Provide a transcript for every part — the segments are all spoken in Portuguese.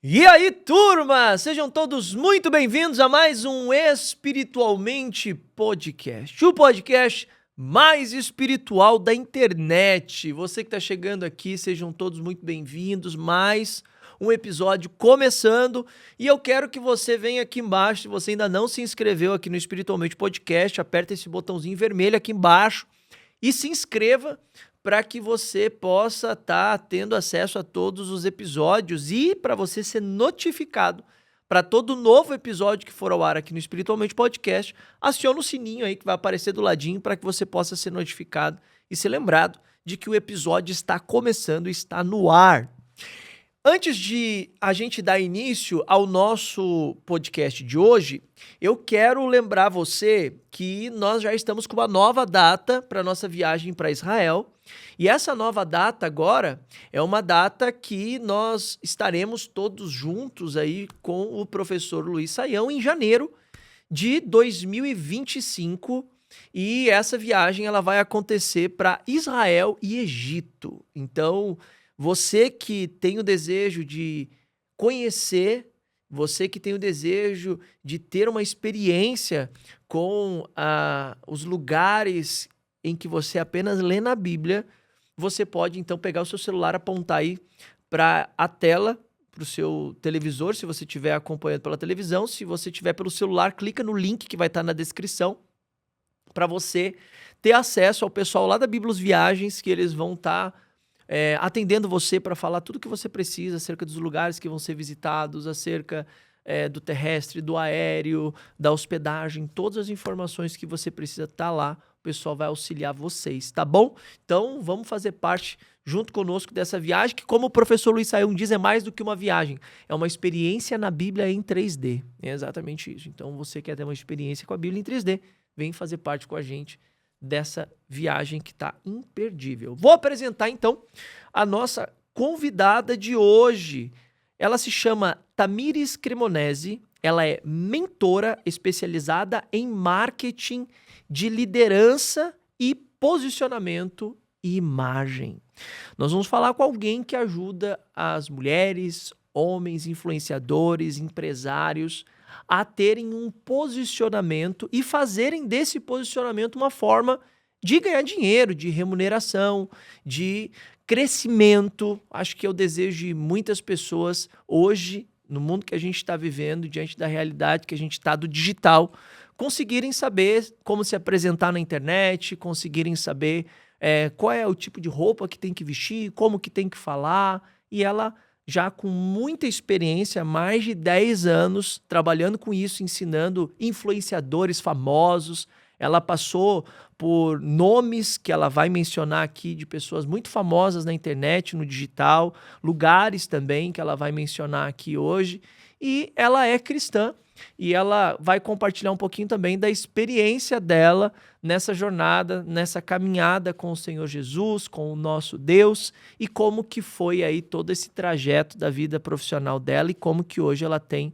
E aí, turma! Sejam todos muito bem-vindos a mais um Espiritualmente Podcast, o podcast mais espiritual da internet. Você que está chegando aqui, sejam todos muito bem-vindos. Mais um episódio começando e eu quero que você venha aqui embaixo. Se você ainda não se inscreveu aqui no Espiritualmente Podcast, aperta esse botãozinho vermelho aqui embaixo e se inscreva para que você possa estar tendo acesso a todos os episódios e para você ser notificado para todo novo episódio que for ao ar aqui no Espiritualmente Podcast. Aciona o sininho aí que vai aparecer do ladinho para que você possa ser notificado e ser lembrado de que o episódio está começando e está no ar. Antes de a gente dar início ao nosso podcast de hoje, eu quero lembrar você que nós já estamos com uma nova data para a nossa viagem para Israel. E essa nova data agora é uma data que nós estaremos todos juntos aí com o professor Luiz Saião em janeiro de 2025. E essa viagem ela vai acontecer para Israel e Egito. Então, você que tem o desejo de conhecer, você que tem o desejo de ter uma experiência com os lugares em que você apenas lê na Bíblia, você pode então pegar o seu celular, apontar aí para a tela, para o seu televisor, se você estiver acompanhando pela televisão. Se você estiver pelo celular, clica no link que vai estar na descrição para você ter acesso ao pessoal lá da Bíblios Viagens, que eles vão estar atendendo você para falar tudo que você precisa acerca dos lugares que vão ser visitados, acerca do terrestre, do aéreo, da hospedagem, todas as informações que você precisa estar lá, o pessoal vai auxiliar vocês, tá bom? Então vamos fazer parte junto conosco dessa viagem, que como o professor Luiz Saião diz, é mais do que uma viagem, é uma experiência na Bíblia em 3D, é exatamente isso. Então você quer ter uma experiência com a Bíblia em 3D, vem fazer parte com a gente dessa viagem que tá imperdível. Vou apresentar então a nossa convidada de hoje. Ela se chama Tamires Cremonesi, ela é mentora especializada em marketing de liderança e posicionamento e imagem. Nós vamos falar com alguém que ajuda as mulheres, homens, influenciadores, empresários a terem um posicionamento e fazerem desse posicionamento uma forma de ganhar dinheiro, de remuneração, de crescimento. Acho que é o desejo de muitas pessoas hoje, no mundo que a gente está vivendo, diante da realidade que a gente está do digital, conseguirem saber como se apresentar na internet, conseguirem saber qual é o tipo de roupa que tem que vestir, como que tem que falar. E ela, já com muita experiência, mais de 10 anos trabalhando com isso, ensinando influenciadores famosos. Ela passou por nomes que ela vai mencionar aqui de pessoas muito famosas na internet, no digital, lugares também que ela vai mencionar aqui hoje. E ela é cristã e ela vai compartilhar um pouquinho também da experiência dela nessa jornada, nessa caminhada com o Senhor Jesus, com o nosso Deus, e como que foi aí todo esse trajeto da vida profissional dela e como que hoje ela tem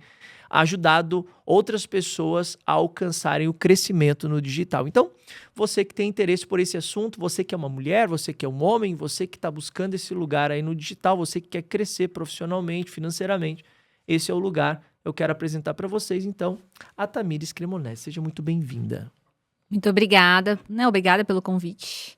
ajudado outras pessoas a alcançarem o crescimento no digital. Então, você que tem interesse por esse assunto, você que é uma mulher, você que é um homem, você que está buscando esse lugar aí no digital, você que quer crescer profissionalmente, financeiramente, esse é o lugar. Eu quero apresentar para vocês, então, a Tamires Cremonesi. Seja muito bem-vinda. Muito obrigada. Obrigada pelo convite.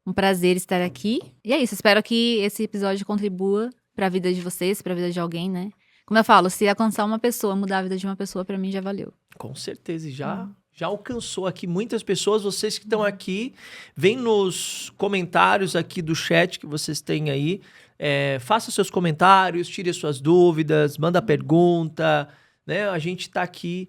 Um prazer estar aqui. E é isso, espero que esse episódio contribua para a vida de vocês, para a vida de alguém, né? Como eu falo, se alcançar uma pessoa, mudar a vida de uma pessoa, para mim já valeu. Com certeza, e já alcançou aqui muitas pessoas. Vocês que estão aqui, vem nos comentários aqui do chat que vocês têm aí. Faça seus comentários, tire suas dúvidas, manda pergunta, né? A gente está aqui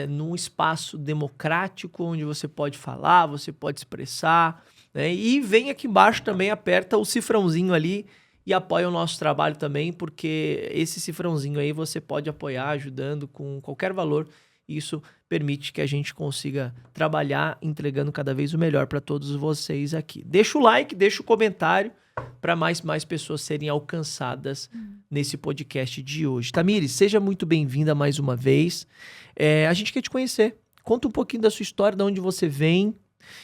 num espaço democrático onde você pode falar, você pode expressar, né? E vem aqui embaixo também, aperta o cifrãozinho ali e apoia o nosso trabalho também, porque esse cifrãozinho aí você pode apoiar ajudando com qualquer valor. Isso permite que a gente consiga trabalhar entregando cada vez o melhor para todos vocês aqui. Deixa o like, deixa o comentário para mais pessoas serem alcançadas nesse podcast de hoje. Tamires, seja muito bem-vinda mais uma vez. A gente quer te conhecer. Conta um pouquinho da sua história, de onde você vem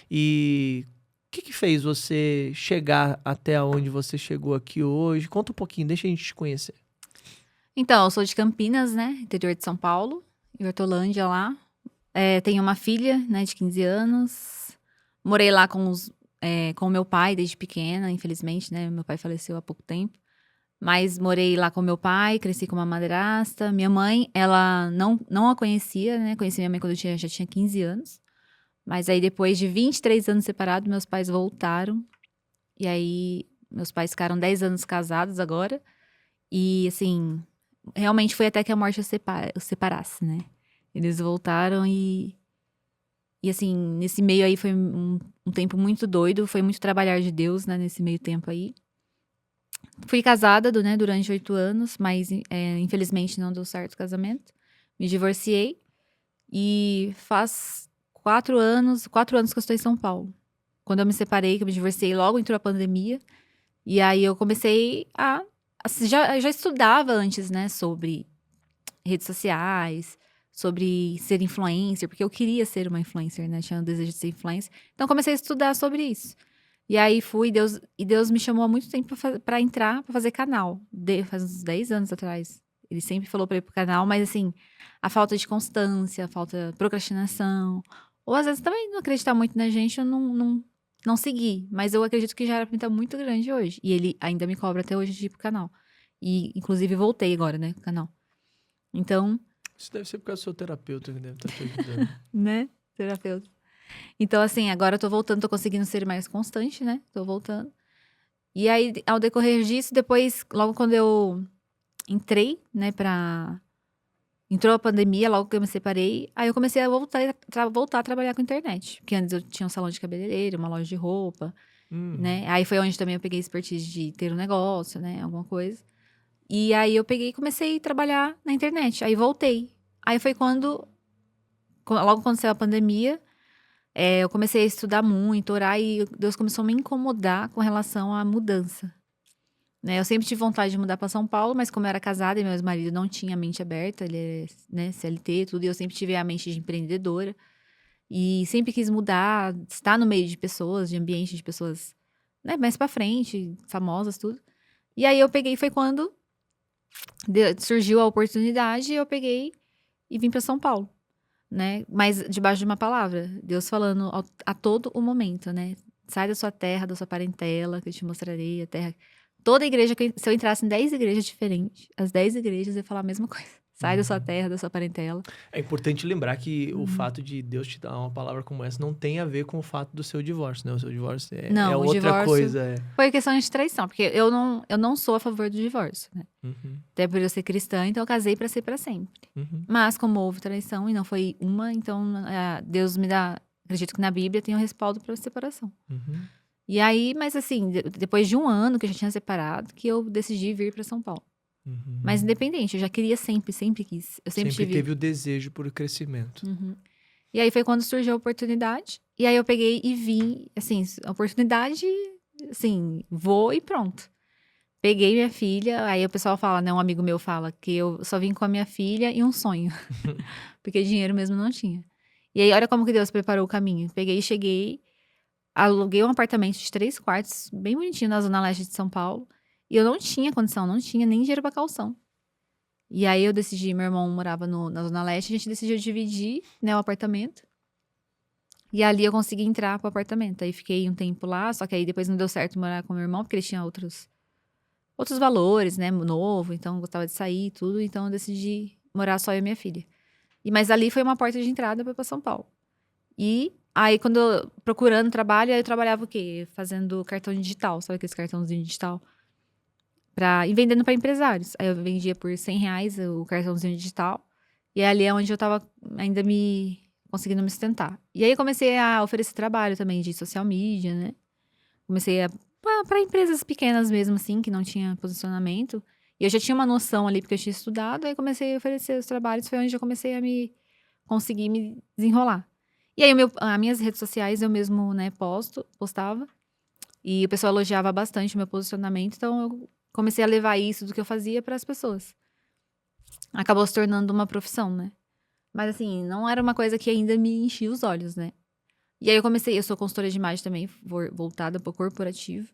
e o que fez você chegar até onde você chegou aqui hoje. Conta um pouquinho, deixa a gente te conhecer. Então, eu sou de Campinas, né? Interior de São Paulo, em Hortolândia lá. Tenho uma filha, né, de 15 anos. Morei lá com o meu pai desde pequena, infelizmente, né? Meu pai faleceu há pouco tempo. Mas morei lá com meu pai, cresci com uma madrasta. Minha mãe, ela não a conhecia, né? Conheci minha mãe quando já tinha 15 anos. Mas aí, depois de 23 anos separados, meus pais voltaram. E aí, meus pais ficaram 10 anos casados agora. E, assim, realmente foi até que a morte os separasse, né? Eles voltaram e assim, nesse meio aí foi um tempo muito doido. Foi muito trabalhar de Deus, né? Nesse meio tempo aí. Fui casada, né, durante 8 anos, mas infelizmente não deu certo o casamento. Me divorciei e faz 4 anos que eu estou em São Paulo. Quando eu me separei, que eu me divorciei, logo entrou a pandemia. E aí eu comecei já estudava antes, né, sobre redes sociais, sobre ser influencer, porque eu queria ser uma influencer, né, tinha o desejo de ser influencer. Então comecei a estudar sobre isso. E aí Deus me chamou há muito tempo pra entrar, pra fazer canal. Faz uns 10 anos atrás. Ele sempre falou pra ir pro canal, mas assim, a falta de constância, a falta de procrastinação, ou às vezes também não acreditar muito na gente, eu não segui. Mas eu acredito que já era pra mim estar muito grande hoje. E ele ainda me cobra até hoje de ir pro canal. E, inclusive, voltei agora, né, pro canal. Então, Isso deve ser por causa do seu terapeuta que deve estar te ajudando. né, terapeuta. Então, assim, agora eu tô voltando, tô conseguindo ser mais constante, né? Tô voltando. E aí, ao decorrer disso, depois, logo quando eu entrei, né, entrou a pandemia, logo que eu me separei, aí eu comecei a voltar a trabalhar com internet. Porque antes eu tinha um salão de cabeleireiro, uma loja de roupa, né? Aí foi onde também eu peguei expertise de ter um negócio, né, alguma coisa. E aí eu peguei e comecei a trabalhar na internet. Aí voltei. Aí foi logo quando saiu a pandemia, eu comecei a estudar muito, orar, e Deus começou a me incomodar com relação à mudança. Né? Eu sempre tive vontade de mudar para São Paulo, mas como eu era casada e meu ex-marido não tinha a mente aberta, ele é, né, CLT e tudo, e eu sempre tive a mente de empreendedora. E sempre quis mudar, estar no meio de pessoas, de ambiente de pessoas, né, mais para frente, famosas, tudo. E aí eu peguei, foi quando surgiu a oportunidade, eu peguei e vim para São Paulo. Né? Mas debaixo de uma palavra, Deus falando a todo o momento, né? Sai da sua terra, da sua parentela, que eu te mostrarei a terra. Toda igreja, se eu entrasse em 10 igrejas diferentes, as 10 igrejas iam falar a mesma coisa. Sai da sua terra, da sua parentela. É importante lembrar que o fato de Deus te dar uma palavra como essa não tem a ver com o fato do seu divórcio, né? O seu divórcio é o outra divórcio coisa. Foi questão de traição, porque eu não sou a favor do divórcio, né? Até por eu ser cristã, então eu casei pra ser pra sempre. Mas como houve traição e não foi uma, então Deus me dá... Acredito que na Bíblia tem um respaldo pra separação. E aí, mas assim, depois de um ano que eu já tinha separado, que eu decidi vir pra São Paulo. Mas independente, eu já queria sempre quis. Eu sempre teve o desejo por crescimento. E aí foi quando surgiu a oportunidade. E aí eu peguei e vim, assim, a oportunidade, assim, vou e pronto. Peguei minha filha, aí o pessoal fala, né, um amigo meu fala que eu só vim com a minha filha e um sonho. Porque dinheiro mesmo não tinha. E aí, olha como que Deus preparou o caminho. Peguei e cheguei, aluguei um apartamento de 3 quartos, bem bonitinho, na zona leste de São Paulo. E eu não tinha condição, não tinha nem dinheiro pra calção. E aí eu decidi, meu irmão morava na Zona Leste, a gente decidiu dividir, né, o apartamento. E ali eu consegui entrar pro apartamento. Aí fiquei um tempo lá, só que aí depois não deu certo morar com meu irmão, porque ele tinha outros valores, né, novo, então gostava de sair e tudo, então eu decidi morar só eu e minha filha. Mas ali foi uma porta de entrada pra São Paulo. E aí procurando trabalho, aí eu trabalhava o quê? Fazendo cartão digital, sabe aquele cartãozinho digital? E vendendo para empresários. Aí eu vendia por R$100 o cartãozinho digital. E ali é onde eu tava ainda conseguindo me sustentar. E aí eu comecei a oferecer trabalho também de social media, né? Comecei para empresas pequenas mesmo, assim, que não tinha posicionamento. E eu já tinha uma noção ali, porque eu tinha estudado. Aí comecei a oferecer os trabalhos. Foi onde eu comecei a conseguir me desenrolar. E aí as minhas redes sociais eu mesmo, né, postava. E o pessoal elogiava bastante o meu posicionamento. Então eu comecei a levar isso do que eu fazia para as pessoas. Acabou se tornando uma profissão, né? Mas assim, não era uma coisa que ainda me enchia os olhos, né? E aí eu sou consultora de imagem também, voltada para o corporativo.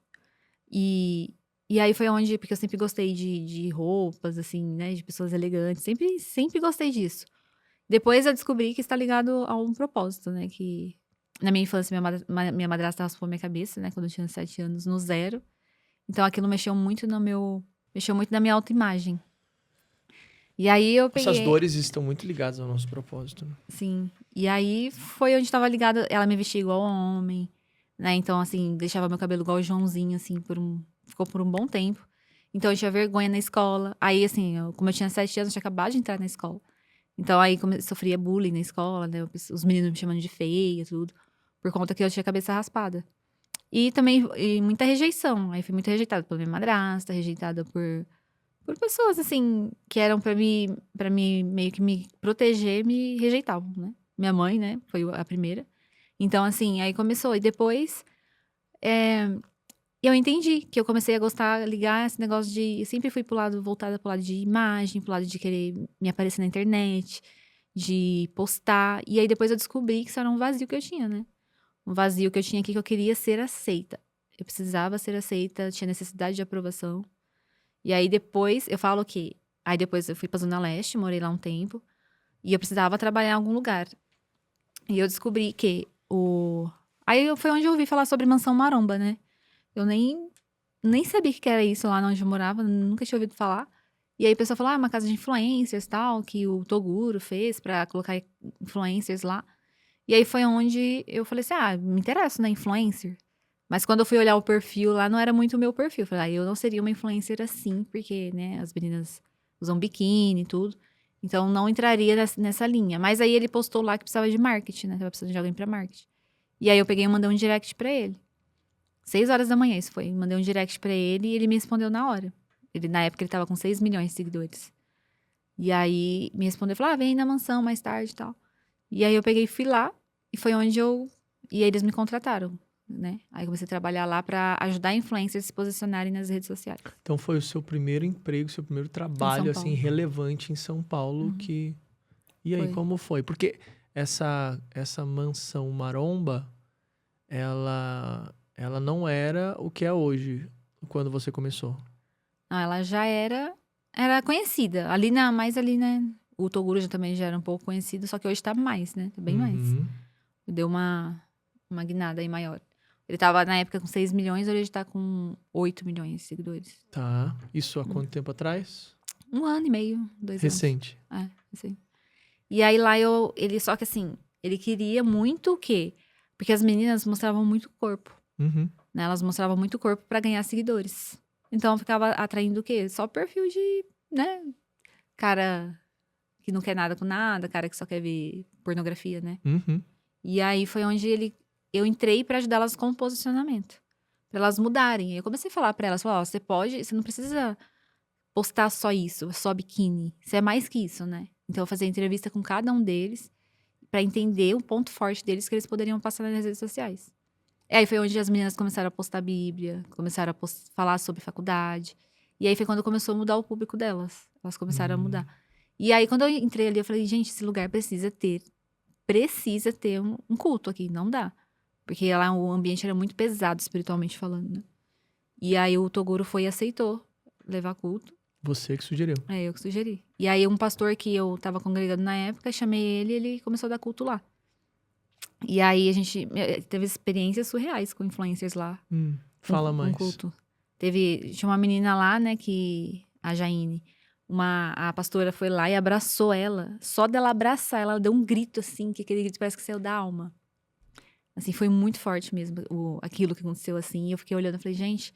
E E aí foi onde, porque eu sempre gostei de roupas, assim, né, de pessoas elegantes, sempre gostei disso. Depois eu descobri que está ligado a um propósito, né, que na minha infância minha madrasta raspou minha cabeça, né, quando eu tinha 7 anos, no zero. Então aquilo mexeu muito na minha autoimagem. E aí eu Essas peguei, dores estão muito ligadas ao nosso propósito, né? sim, e aí foi onde estava ligado, ela me vestia igual homem, né, então assim, deixava meu cabelo igual o Joãozinho, assim, ficou por um bom tempo. Então eu tinha vergonha na escola. Aí assim, como eu tinha 7 anos, eu tinha acabado de entrar na escola. Então aí sofria bullying na escola, né, os meninos me chamando de feia, tudo, por conta que eu tinha a cabeça raspada. E também muita rejeição. Aí fui muito rejeitada pela minha madrasta, rejeitada por pessoas, assim, que eram pra me meio que me proteger, me rejeitavam, né? Minha mãe, né? Foi a primeira. Então, assim, aí começou. E depois, é, eu entendi que eu comecei a gostar, ligar esse negócio de. Eu sempre fui voltada pro lado de imagem, pro lado de querer me aparecer na internet, de postar. E aí depois eu descobri que isso era um vazio que eu tinha, né? Um vazio que eu tinha aqui que eu queria ser aceita. Eu precisava ser aceita, tinha necessidade de aprovação. E aí depois eu falo que. Aí depois eu fui pra Zona Leste, morei lá um tempo. E eu precisava trabalhar em algum lugar. E eu descobri que o. Foi onde eu ouvi falar sobre Mansão Maromba, né? Eu nem sabia o que era isso lá onde eu morava, nunca tinha ouvido falar. E aí a pessoa falou, é uma casa de influencers tal, que o Toguro fez pra colocar influencers lá. E aí foi onde eu falei assim, me interesso na influencer. Mas quando eu fui olhar o perfil lá, não era muito o meu perfil. Eu falei, eu não seria uma influencer assim, porque, né, as meninas usam biquíni e tudo. Então não entraria nessa linha. Mas aí ele postou lá que precisava de marketing, né? Tava precisando de alguém pra marketing. E aí eu peguei e mandei um direct pra ele. 6 horas da manhã isso foi. Mandei um direct pra ele e ele me respondeu na hora. Na época ele tava com 6 milhões de seguidores. E aí me respondeu, falou, vem na mansão mais tarde e tal. E aí eu peguei e fui lá. E foi onde E aí eles me contrataram, né? Aí eu comecei a trabalhar lá pra ajudar influencers a se posicionarem nas redes sociais. Então foi o seu primeiro emprego, seu primeiro trabalho, assim, Paulo. relevante em São Paulo que... E aí, Foi. como foi? Porque essa mansão maromba, ela não era o que é hoje, quando você começou. Não, ela já era conhecida. Mais ali, né? O Toguro também já era um pouco conhecido, só que hoje tá mais, né? Tá bem mais. Uhum. Deu uma guinada aí maior. Ele tava na época com 6 milhões, hoje ele tá com 8 milhões de seguidores. Tá. Isso há quanto tempo atrás? 1 ano e meio, 2 Recente. anos. Assim. E aí lá só que assim, ele queria muito o quê? Porque as meninas mostravam muito corpo, Uhum. né? Elas mostravam muito corpo pra ganhar seguidores. Então ficava atraindo o quê? Só perfil de, né? Cara que não quer nada com nada, cara que só quer ver pornografia, né? Uhum. E aí foi onde eu entrei pra ajudar elas com o posicionamento. Pra elas mudarem. Eu comecei a falar pra elas, você não precisa postar só isso, só biquíni. Você é mais que isso, né? Então eu fazia entrevista com cada um deles pra entender o ponto forte deles que eles poderiam passar nas redes sociais. E aí foi onde as meninas começaram a postar Bíblia, começaram a falar sobre faculdade. E aí foi quando começou a mudar o público delas. Elas começaram a mudar. E aí quando eu entrei ali, eu falei, gente, esse lugar precisa ter um culto aqui, não dá. Porque lá o ambiente era muito pesado, espiritualmente falando, né? E aí o Toguro foi e aceitou levar culto. Você que sugeriu. É, eu que sugeri. E aí um pastor que eu tava congregando na época, chamei ele e ele começou a dar culto lá. E aí a gente teve experiências surreais com influencers lá. Fala com mais. culto. Tinha uma menina lá, né, a Jaine, a pastora foi lá e abraçou ela. Só dela abraçar, ela deu um grito assim, que aquele grito parece que saiu da alma. Assim, foi muito forte mesmo, aquilo que aconteceu assim. E eu fiquei olhando e falei, gente,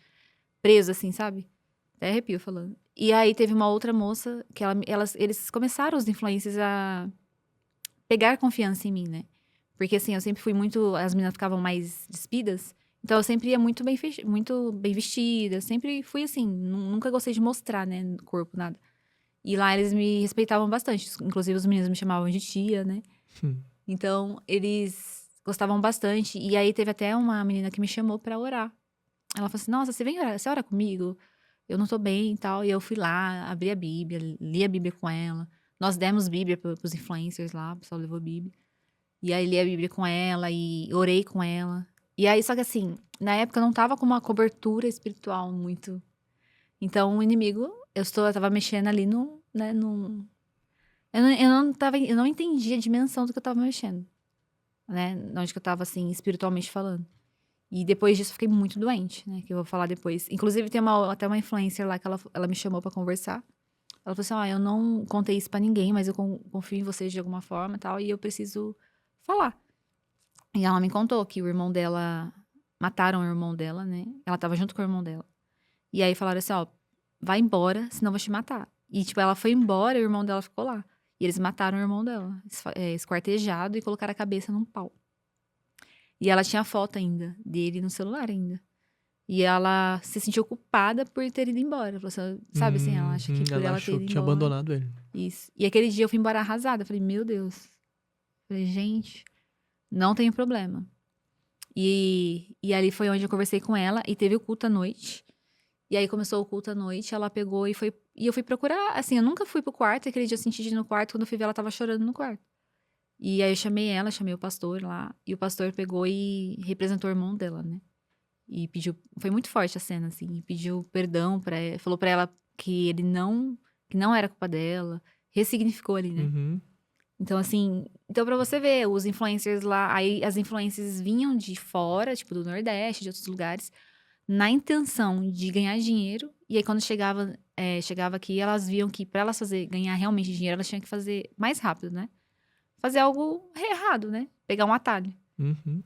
preso assim, sabe? Até arrepio falando. E aí teve uma outra moça que eles começaram, os influencers, a pegar confiança em mim, né? Porque assim, eu sempre fui muito. As meninas ficavam mais despidas. Então eu sempre ia muito muito bem vestida. Sempre fui assim. Nunca gostei de mostrar, né? Corpo, nada. E lá eles me respeitavam bastante. Inclusive os meninos me chamavam de tia, né? Então eles gostavam bastante. E aí teve até uma menina que me chamou pra orar. Ela falou assim: Nossa, você vem orar? Você ora comigo? Eu não tô bem e tal. E eu fui lá, abri a Bíblia, li a Bíblia com ela. Nós demos Bíblia pros influencers lá, o pessoal levou Bíblia. E aí li a Bíblia com ela e orei com ela. E aí, só que assim, na época eu não tava com uma cobertura espiritual muito. Então, o inimigo, eu tava mexendo ali no, né, no... Eu não entendi a dimensão do que eu tava mexendo, né? Onde que eu tava, assim, espiritualmente falando. E depois disso eu fiquei muito doente, né? Que eu vou falar depois. Inclusive, tem até uma influencer lá que ela me chamou pra conversar. Ela falou assim, eu não contei isso pra ninguém, mas eu confio em vocês de alguma forma e tal, e eu preciso falar. E ela me contou que o irmão dela... Mataram o irmão dela, né? Ela tava junto com o irmão dela. E aí falaram assim, vai embora, senão eu vou te matar. E, tipo, ela foi embora e o irmão dela ficou lá. E eles mataram o irmão dela, esquartejado, e colocaram a cabeça num pau. E ela tinha foto ainda, dele no celular ainda. E ela se sentiu culpada por ter ido embora. Falou assim, sabe assim, ela acha que por Ela ela ter achou ido que tinha embora. abandonado ele. Isso. E aquele dia eu fui embora arrasada. Eu falei, meu Deus. Eu falei, gente, não tem problema. E ali foi onde eu conversei com ela e teve o culto à noite. E aí começou o culto à noite, ela pegou e foi. E eu fui procurar, assim, eu nunca fui pro quarto, aquele dia eu senti de ir no quarto, quando eu fui ver ela tava chorando no quarto. E aí eu chamei ela, chamei o pastor lá, e o pastor pegou e representou o irmão dela, né? E pediu, foi muito forte a cena, assim, e pediu perdão pra ela, falou pra ela que que não era culpa dela, ressignificou ali, né? Uhum. Então, assim, então pra você ver, os influencers lá, aí as influencers vinham de fora, tipo do Nordeste, de outros lugares, na intenção de ganhar dinheiro, e aí quando chegava aqui, elas viam que pra elas ganhar realmente dinheiro, elas tinham que fazer mais rápido, né? Fazer algo errado, né? Pegar um atalho. Uhum.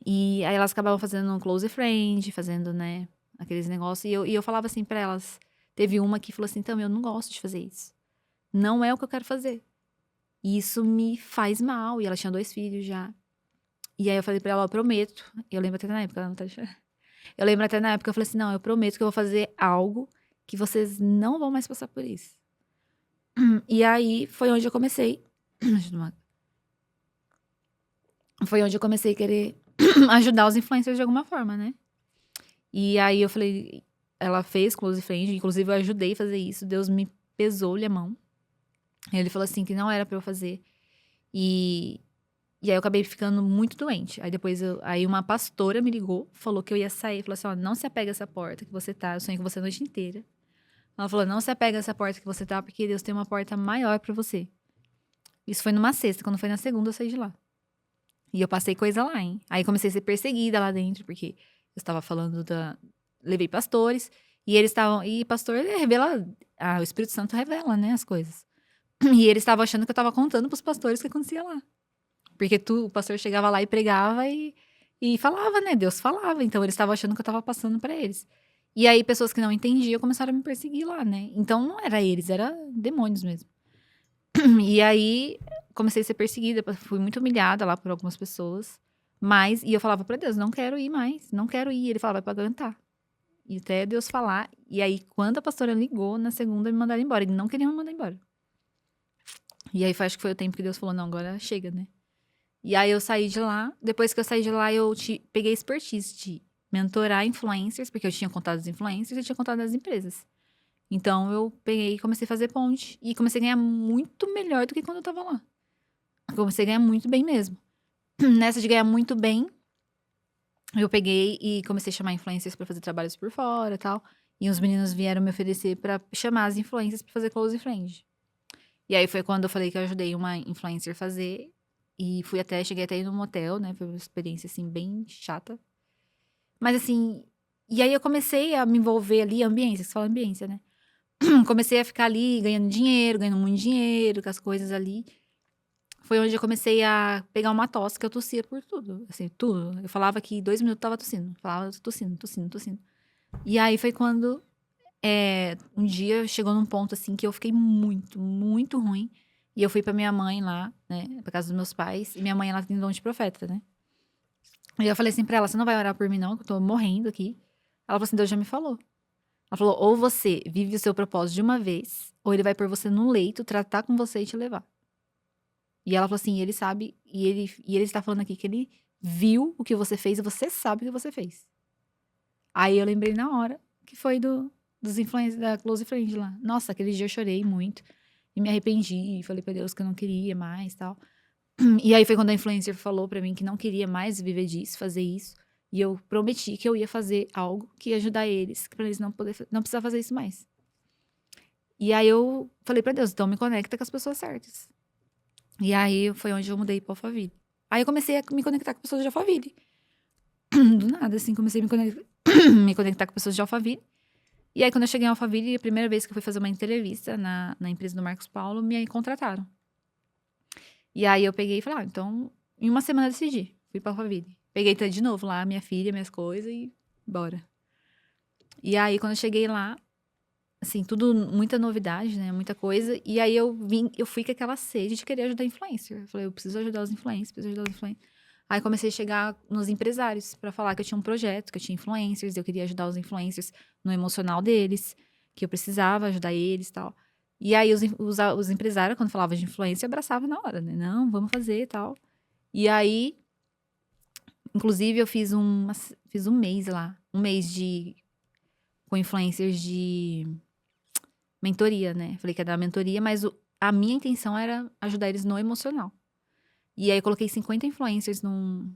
E aí elas acabavam fazendo um close friend, fazendo, né, aqueles negócios, e eu falava assim pra elas, teve uma que falou assim, então, eu não gosto de fazer isso. Não é o que eu quero fazer. E isso me faz mal, e ela tinha 2 filhos já. E aí eu falei pra ela, eu prometo, eu lembro até na época, ela não tá chorando. Eu lembro até na época, eu falei assim, não, eu prometo que eu vou fazer algo que vocês não vão mais passar por isso. E aí, foi onde eu comecei... Deixa eu tomar- Foi onde eu comecei a querer ajudar os influencers de alguma forma, né? E aí eu falei... Ela fez close friend, inclusive eu ajudei a fazer isso. Deus me pesou-lhe a mão. Ele falou assim, que não era pra eu fazer. E aí eu acabei ficando muito doente. Aí depois, aí uma pastora me ligou, falou que eu ia sair. Falou assim, não se apega a essa porta que você tá. Eu sonhei com você a noite inteira. Ela falou, não se apega a essa porta que você tá, porque Deus tem uma porta maior pra você. Isso foi numa sexta, quando foi na segunda eu saí de lá. E eu passei coisa lá, hein? Aí comecei a ser perseguida lá dentro, porque eu estava falando levei pastores, e eles estavam... E pastor, ele revela... o Espírito Santo revela, né, as coisas. E eles estavam achando que eu tava contando pros pastores o que acontecia lá. Porque o pastor chegava lá e pregava e falava, né? Deus falava. Então eles estavam achando que eu tava passando pra eles. E aí pessoas que não entendiam começaram a me perseguir lá, né? Então não era eles, era demônios mesmo. E aí comecei a ser perseguida, fui muito humilhada lá por algumas pessoas. E eu falava pra Deus, não quero ir mais, não quero ir. Ele falava, vai pra aguentar. E até Deus falar. E aí, quando a pastora ligou, na segunda me mandaram embora. Ele não queria me mandar embora. E aí acho que foi o tempo que Deus falou, não, agora chega, né? E aí eu saí de lá. Depois que eu saí de lá, eu peguei expertise de mentorar influencers, porque eu tinha contato dos influencers e tinha contato das empresas. Então eu peguei e comecei a fazer ponte. E comecei a ganhar muito melhor do que quando eu tava lá. Comecei a ganhar muito bem mesmo. Nessa de ganhar muito bem, eu peguei e comecei a chamar influencers pra fazer trabalhos por fora e tal. E os meninos vieram me oferecer pra chamar as influencers pra fazer close friend. E aí foi quando eu falei que eu ajudei uma influencer a fazer. E cheguei até ir num motel, né? Foi uma experiência, assim, bem chata. Mas, assim... E aí eu comecei a me envolver ali, ambiência, você fala ambiência, né? Comecei a ficar ali, ganhando dinheiro, ganhando muito dinheiro, com as coisas ali. Foi onde eu comecei a pegar uma tosse, que eu tossia por tudo. Assim, tudo. Eu falava que 2 minutos eu tava tossindo. Falava tossindo, tossindo, tossindo. E aí foi quando... um dia chegou num ponto, assim, que eu fiquei muito, muito ruim. E eu fui pra minha mãe lá, né? Pra casa dos meus pais. E minha mãe, ela tem dom de profeta, né? E eu falei assim pra ela, você não vai orar por mim não, que eu tô morrendo aqui. Ela falou assim, Deus já me falou. Ela falou, ou você vive o seu propósito de uma vez, ou ele vai pôr você num leito, tratar com você e te levar. E ela falou assim, ele sabe, e ele está falando aqui que ele viu o que você fez e você sabe o que você fez. Aí eu lembrei na hora que foi dos influencers da Close Friend lá. Nossa, aquele dia eu chorei muito. E me arrependi. E falei pra Deus que eu não queria mais e tal. E aí foi quando a influencer falou pra mim que não queria mais viver disso, fazer isso. E eu prometi que eu ia fazer algo que ia ajudar eles, pra eles não precisar fazer isso mais. E aí eu falei pra Deus, então me conecta com as pessoas certas. E aí foi onde eu mudei pra Alphaville. Aí eu comecei a me conectar com pessoas de Alphaville. Do nada, assim, comecei a me conectar com pessoas de Alphaville. E aí, quando eu cheguei em Alphaville, a primeira vez que eu fui fazer uma entrevista na empresa do Marcos Paulo, me contrataram. E aí eu peguei e falei, então, em uma semana eu decidi. Fui pra Alphaville. Peguei de novo lá, minha filha, minhas coisas e bora. E aí, quando eu cheguei lá, assim, tudo, muita novidade, né? Muita coisa. E aí eu fui com aquela sede de querer ajudar influencer. Eu falei, eu preciso ajudar os influencers, preciso ajudar os influencers. Aí comecei a chegar nos empresários pra falar que eu tinha um projeto, que eu tinha influencers, eu queria ajudar os influencers no emocional deles, que eu precisava ajudar eles e tal. E aí os empresários, quando falavam de influência, abraçavam na hora, né? Não, vamos fazer e tal. E aí, inclusive, eu fiz um mês lá. Um mês com influencers de mentoria, né? Falei que ia dar mentoria, mas a minha intenção era ajudar eles no emocional. E aí eu coloquei 50 influencers num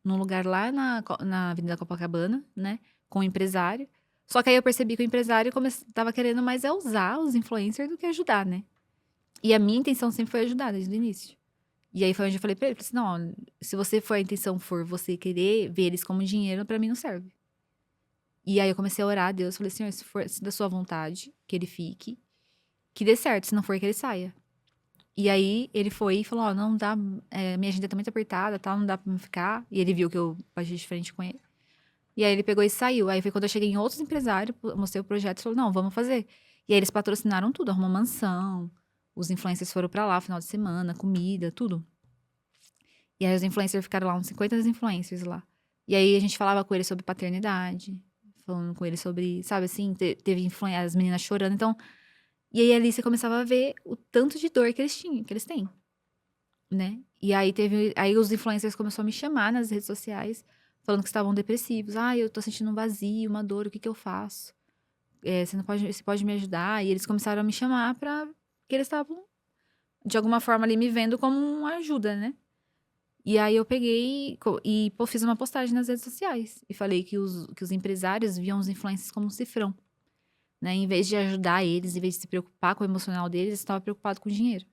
lugar lá na Avenida Copacabana, né? Com o empresário. Só que aí eu percebi que o empresário tava querendo mais usar os influencers do que ajudar, né? E a minha intenção sempre foi ajudar, desde o início. E aí foi onde eu falei pra ele, assim, não, se a intenção for você querer ver eles como dinheiro, pra mim não serve. E aí eu comecei a orar a Deus, falei, Senhor, se for da sua vontade, que ele fique, que dê certo, se não for que ele saia. E aí ele foi e falou, não dá, minha agenda tá muito apertada, tal, não dá pra me ficar. E ele viu que eu bati de frente com ele. E aí ele pegou e saiu. Aí foi quando eu cheguei em outros empresários, mostrei o projeto e falou, não, vamos fazer. E aí eles patrocinaram tudo, arrumou mansão, os influencers foram pra lá final de semana, comida, tudo. E aí os influencers ficaram lá, uns 50 influencers lá. E aí a gente falava com eles sobre paternidade, falando com eles sobre, sabe assim, teve as meninas chorando, então... E aí ali você começava a ver o tanto de dor que eles têm, né? E aí aí os influencers começaram a me chamar nas redes sociais, falando que estavam depressivos. Eu tô sentindo um vazio, uma dor, o que eu faço? Você pode me ajudar? E eles começaram a me chamar que eles estavam, de alguma forma, ali me vendo como uma ajuda, né? E aí eu peguei e fiz uma postagem nas redes sociais. E falei que os empresários viam os influencers como um cifrão. Né? Em vez de ajudar eles, em vez de se preocupar com o emocional deles, eles estavam preocupados com o dinheiro.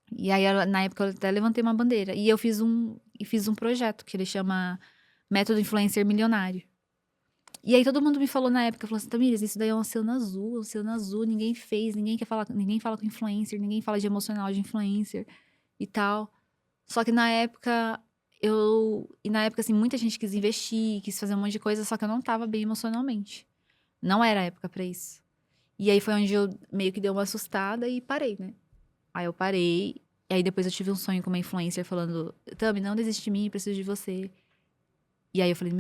E aí, na época, eu até levantei uma bandeira. E eu fiz um projeto que ele chama Método Influencer Milionário. E aí todo mundo me falou na época, falou assim, Tamires, isso daí é um oceano azul, ninguém fez, ninguém fala com influencer, ninguém fala de emocional de influencer e tal. Só que na época, assim, muita gente quis investir, quis fazer um monte de coisa, só que eu não tava bem emocionalmente. Não era a época pra isso. E aí foi onde eu meio que dei uma assustada e parei, né? Aí eu parei, e aí depois eu tive um sonho com uma influencer falando, Tami, não desiste de mim, preciso de você. E aí eu falei,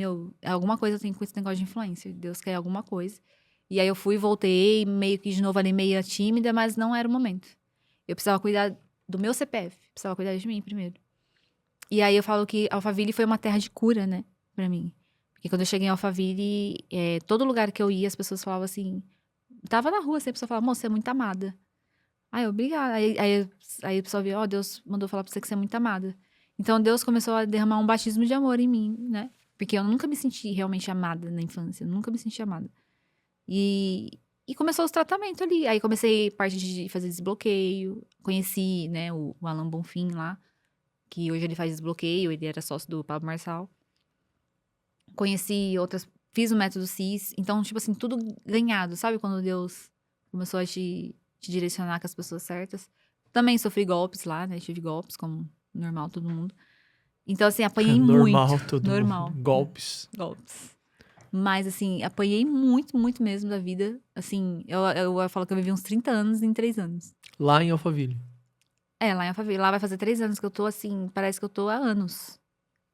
alguma coisa eu tenho com esse negócio de influencer, Deus quer alguma coisa. E aí eu fui, voltei, meio que de novo ali, meio tímida, mas não era o momento. Eu precisava cuidar do meu CPF, precisava cuidar de mim primeiro. E aí eu falo que Alphaville foi uma terra de cura, né, pra mim. Porque quando eu cheguei em Alphaville, todo lugar que eu ia, as pessoas falavam assim... Tava na rua, assim, a pessoa falava, moça, você é muito amada. Aí eu, obrigada. Aí a pessoa viu, Deus mandou falar pra você que você é muito amada. Então Deus começou a derramar um batismo de amor em mim, né? Porque eu nunca me senti realmente amada na infância. Nunca me senti amada. E começou os tratamentos ali. Aí comecei parte de fazer desbloqueio. Conheci, né, o Alan Bonfim lá. Que hoje ele faz desbloqueio. Ele era sócio do Pablo Marçal. Conheci outras, fiz o método CIS. Então, tipo assim, tudo ganhado. Sabe quando Deus começou a te direcionar com as pessoas certas? Também sofri golpes lá, né? Tive golpes, como normal todo mundo. Então, assim, apanhei normal, muito. Todo mundo. Golpes. Mas, assim, apanhei muito, muito mesmo da vida. Assim, eu falo que eu vivi uns 30 anos em 3 anos. Lá em Alphaville. Lá em Alphaville. Lá vai fazer 3 anos que eu tô, assim, parece que eu tô há anos.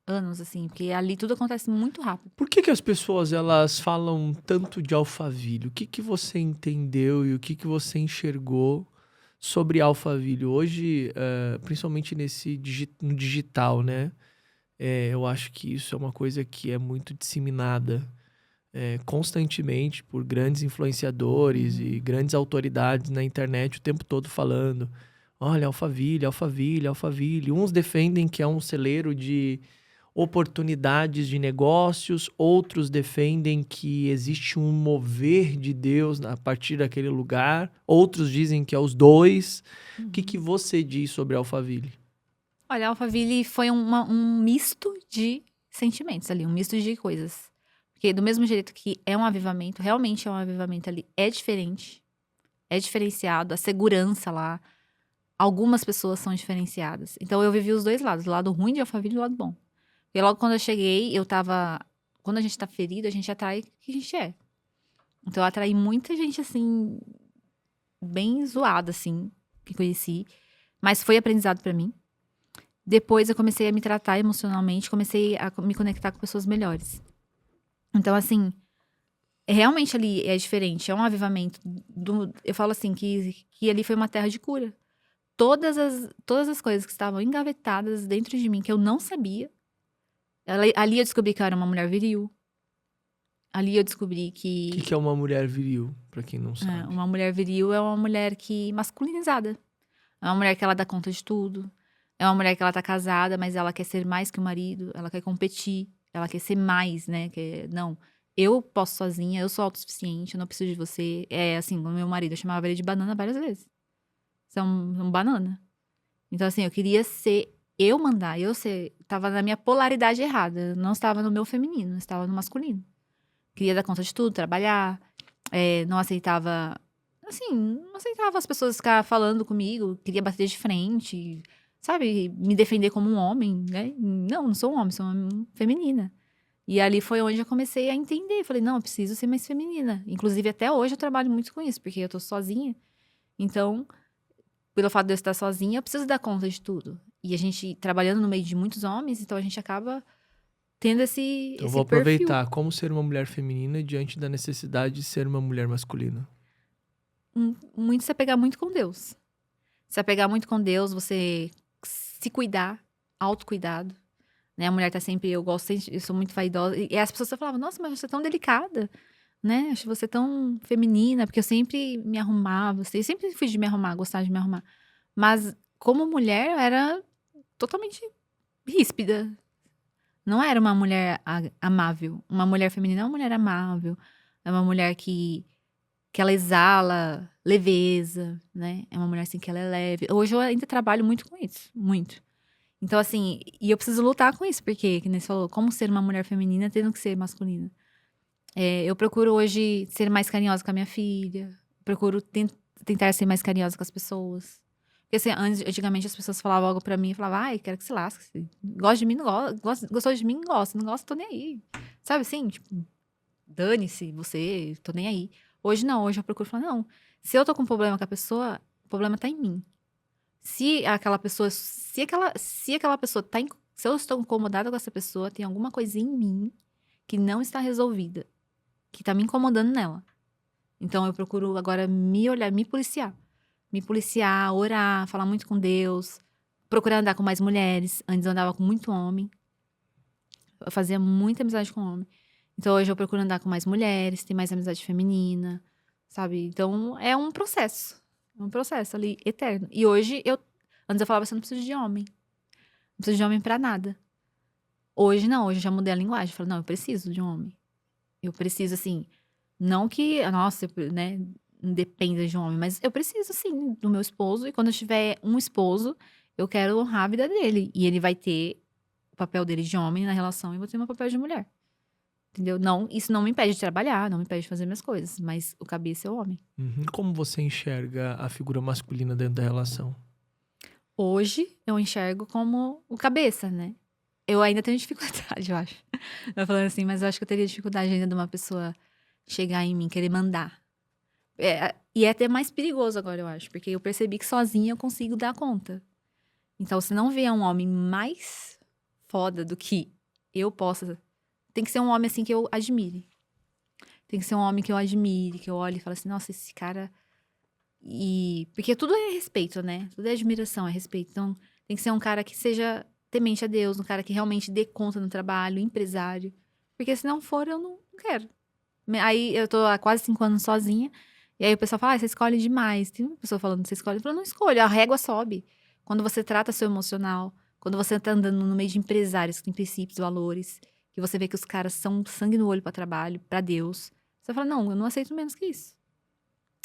Anos, assim, porque ali tudo acontece muito rápido. Por que as pessoas, elas falam tanto de Alphaville? O que você entendeu e o que você enxergou sobre Alphaville? Hoje, principalmente no digital, né? Eu acho que isso é uma coisa que é muito disseminada constantemente por grandes influenciadores e grandes autoridades na internet o tempo todo falando, olha, Alphaville, Alphaville, Alphaville. Uns defendem que é um celeiro de oportunidades de negócios, outros defendem que existe um mover de Deus a partir daquele lugar, outros dizem que é os dois. O que você diz sobre Alphaville? Olha, Alphaville foi um misto de sentimentos ali, um misto de coisas. Porque do mesmo jeito que é um avivamento, realmente é um avivamento ali, é diferente, é diferenciado, a segurança lá, algumas pessoas são diferenciadas. Então eu vivi os dois lados, o lado ruim de Alphaville e o lado bom. Porque logo quando eu cheguei, quando a gente tá ferido, a gente atrai o que a gente é. Então eu atraí muita gente, assim, bem zoada, assim, que conheci. Mas foi aprendizado pra mim. Depois eu comecei a me tratar emocionalmente, comecei a me conectar com pessoas melhores. Então, assim, realmente ali é diferente, é um avivamento. Eu falo assim, que ali foi uma terra de cura. Todas as coisas que estavam engavetadas dentro de mim, que eu não sabia, ali eu descobri que eu era uma mulher viril. Ali eu descobri O que é uma mulher viril, pra quem não sabe? uma mulher viril é uma mulher masculinizada. É uma mulher que ela dá conta de tudo. É uma mulher que ela tá casada, mas ela quer ser mais que o marido. Ela quer competir. Ela quer ser mais, né? Não, eu posso sozinha, eu sou autossuficiente, eu não preciso de você. É assim, o meu marido, eu chamava ele de banana várias vezes. Você é um banana. Então, assim, eu queria ser, eu mandar, tava na minha polaridade errada. Eu não estava no meu feminino, eu estava no masculino. Queria dar conta de tudo, trabalhar. Não aceitava, assim, não aceitava as pessoas ficar falando comigo. Queria bater de frente, sabe? Me defender como um homem, né? Não sou um homem, sou uma feminina. E ali foi onde eu comecei a entender. Falei, não, eu preciso ser mais feminina. Inclusive, até hoje eu trabalho muito com isso, porque eu tô sozinha. Então, pelo fato de eu estar sozinha, eu preciso dar conta de tudo. E a gente, trabalhando no meio de muitos homens, então a gente acaba tendo esse Eu vou perfil. aproveitar como ser uma mulher feminina diante da necessidade de ser uma mulher masculina. Muito se apegar muito com Deus. Se apegar muito com Deus, você se cuidar, autocuidado. Né? A mulher tá sempre, eu sou muito vaidosa. E as pessoas falavam, nossa, mas você é tão delicada, né? Acho você tão feminina, porque eu sempre me arrumava, eu sempre fui de me arrumar, gostava de me arrumar. Mas como mulher, eu era totalmente ríspida. Não era uma mulher amável. Uma mulher feminina é uma mulher amável. É uma mulher que ela exala leveza, né? É uma mulher assim que ela é leve. Hoje eu ainda trabalho muito com isso, muito. Então, assim, e eu preciso lutar com isso, porque, que nem você falou, como ser uma mulher feminina tendo que ser masculina. Eu procuro hoje ser mais carinhosa com a minha filha, procuro tentar ser mais carinhosa com as pessoas. Porque, assim, antigamente as pessoas falavam algo pra mim e falavam, ai, quero que se lasque. Gosta de mim, não gosta. Gostou de mim, não gosta. Não gosta, tô nem aí. Sabe assim? Tipo, dane-se você, tô nem aí. Hoje não, hoje eu procuro falar, não. Se eu tô com um problema com a pessoa, o problema tá em mim. Se aquela pessoa tá. Se eu estou incomodada com essa pessoa, tem alguma coisa em mim que não está resolvida, que tá me incomodando nela. Então eu procuro agora me olhar, me policiar. Me policiar, orar, falar muito com Deus, procurar andar com mais mulheres. Antes eu andava com muito homem. Eu fazia muita amizade com homem. Então hoje eu procuro andar com mais mulheres, ter mais amizade feminina, sabe? Então é um processo. É um processo ali eterno. E hoje antes eu falava assim, eu não preciso de homem. Não preciso de homem pra nada. Hoje não, hoje eu já mudei a linguagem. Eu falo, não, eu preciso de um homem. Eu preciso, assim, não que, nossa, né, dependa de um homem, mas eu preciso, sim, do meu esposo. E quando eu tiver um esposo, eu quero honrar a vida dele. E ele vai ter o papel dele de homem na relação e eu vou ter o meu papel de mulher. Entendeu? Não, isso não me impede de trabalhar, não me impede de fazer minhas coisas, mas o cabeça é o homem. Como você enxerga a figura masculina dentro da relação? Hoje, eu enxergo como o cabeça, né? Eu ainda tenho dificuldade, eu acho. Eu falando assim, mas eu acho que eu teria dificuldade ainda de uma pessoa chegar em mim, querer mandar. E é até mais perigoso agora, eu acho, porque eu percebi que sozinha eu consigo dar conta. Então, se não vier um homem mais foda do que eu possa, tem que ser um homem assim que eu admire. Tem que ser um homem que eu admire, que eu olhe e fale assim, nossa, esse cara. Porque tudo é respeito, né? Tudo é admiração, é respeito. Então, tem que ser um cara que seja temente a Deus, um cara que realmente dê conta no trabalho, empresário. Porque se não for, eu não quero. Aí eu tô há quase 5 anos sozinha. E aí o pessoal fala, você escolhe demais. Tem uma pessoa falando, você escolhe. Eu falo, não escolho, a régua sobe. Quando você trata seu emocional, Quando você tá andando no meio de empresários que têm princípios, valores, que você vê que os caras são sangue no olho pra trabalho, pra Deus, você fala, não, eu não aceito menos que isso.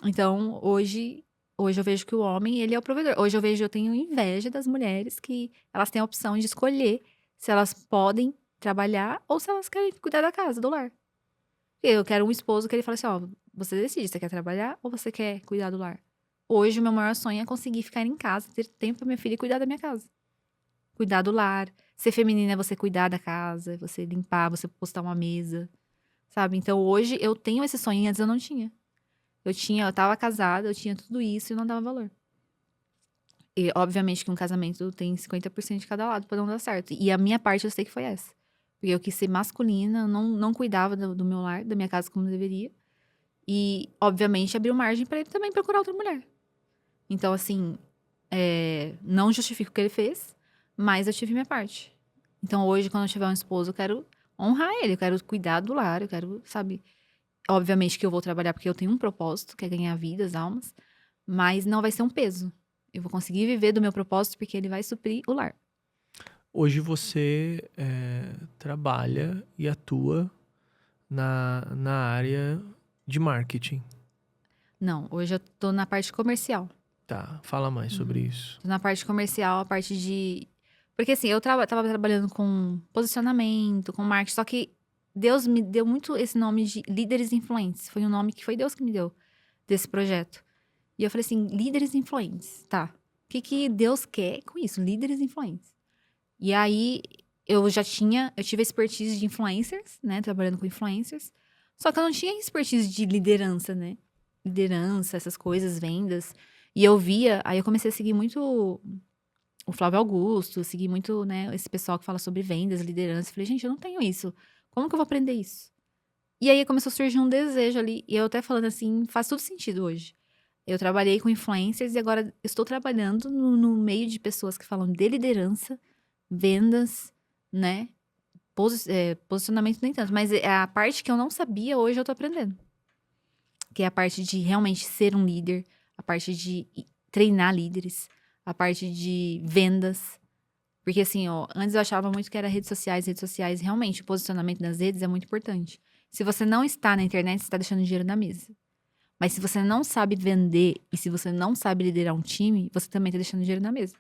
Então, hoje eu vejo que o homem, ele é o provedor. Hoje eu tenho inveja das mulheres que elas têm a opção de escolher se elas podem trabalhar ou se elas querem cuidar da casa, do lar. Eu quero um esposo que ele fala assim, ó, você decide, você quer trabalhar ou você quer cuidar do lar? Hoje, o meu maior sonho é conseguir ficar em casa, ter tempo pra minha filha e cuidar da minha casa. Cuidar do lar. Ser feminina é você cuidar da casa, é você limpar, você postar uma mesa, sabe? Então, hoje, eu tenho esse sonho e antes eu não tinha. Eu tava casada, eu tinha tudo isso e não dava valor. E, obviamente, que um casamento tem 50% de cada lado pra não dar certo. E a minha parte eu sei que foi essa. Porque eu quis ser masculina, eu não cuidava do meu lar, da minha casa como deveria. E, obviamente, abriu margem pra ele também procurar outra mulher. Então, assim, não justifico o que ele fez, mas eu tive minha parte. Então, hoje, quando eu tiver um esposo, eu quero honrar ele, eu quero cuidar do lar, eu quero, sabe? Obviamente que eu vou trabalhar porque eu tenho um propósito, que é ganhar vidas, almas, mas não vai ser um peso. Eu vou conseguir viver do meu propósito porque ele vai suprir o lar. Hoje você trabalha e atua na área de marketing. Não, hoje eu tô na parte comercial. Tá, fala mais sobre isso. Tô na parte comercial, a parte de. Porque assim, eu tava trabalhando com posicionamento, com marketing, só que Deus me deu muito esse nome de líderes influentes. Foi um nome que foi Deus que me deu desse projeto. E eu falei assim, líderes influentes, tá. O que Deus quer com isso? Líderes influentes. E aí, eu tive a expertise de influencers, né? Trabalhando com influencers. Só que eu não tinha expertise de liderança, né? Liderança, essas coisas, vendas. E eu via, aí eu comecei a seguir muito o Flávio Augusto, segui muito, né, esse pessoal que fala sobre vendas, liderança. Falei, gente, eu não tenho isso. Como que eu vou aprender isso? E aí começou a surgir um desejo ali. E eu até falando assim, faz tudo sentido hoje. Eu trabalhei com influencers e agora estou trabalhando no meio de pessoas que falam de liderança, vendas, né? Posicionamento nem tanto. Mas a parte que eu não sabia, hoje eu tô aprendendo. Que é a parte de realmente ser um líder, a parte de treinar líderes, a parte de vendas. Porque assim, ó, antes eu achava muito que era redes sociais. Realmente, o posicionamento das redes é muito importante. Se você não está na internet, você está deixando dinheiro na mesa. Mas se você não sabe vender e se você não sabe liderar um time, você também está deixando dinheiro na mesa.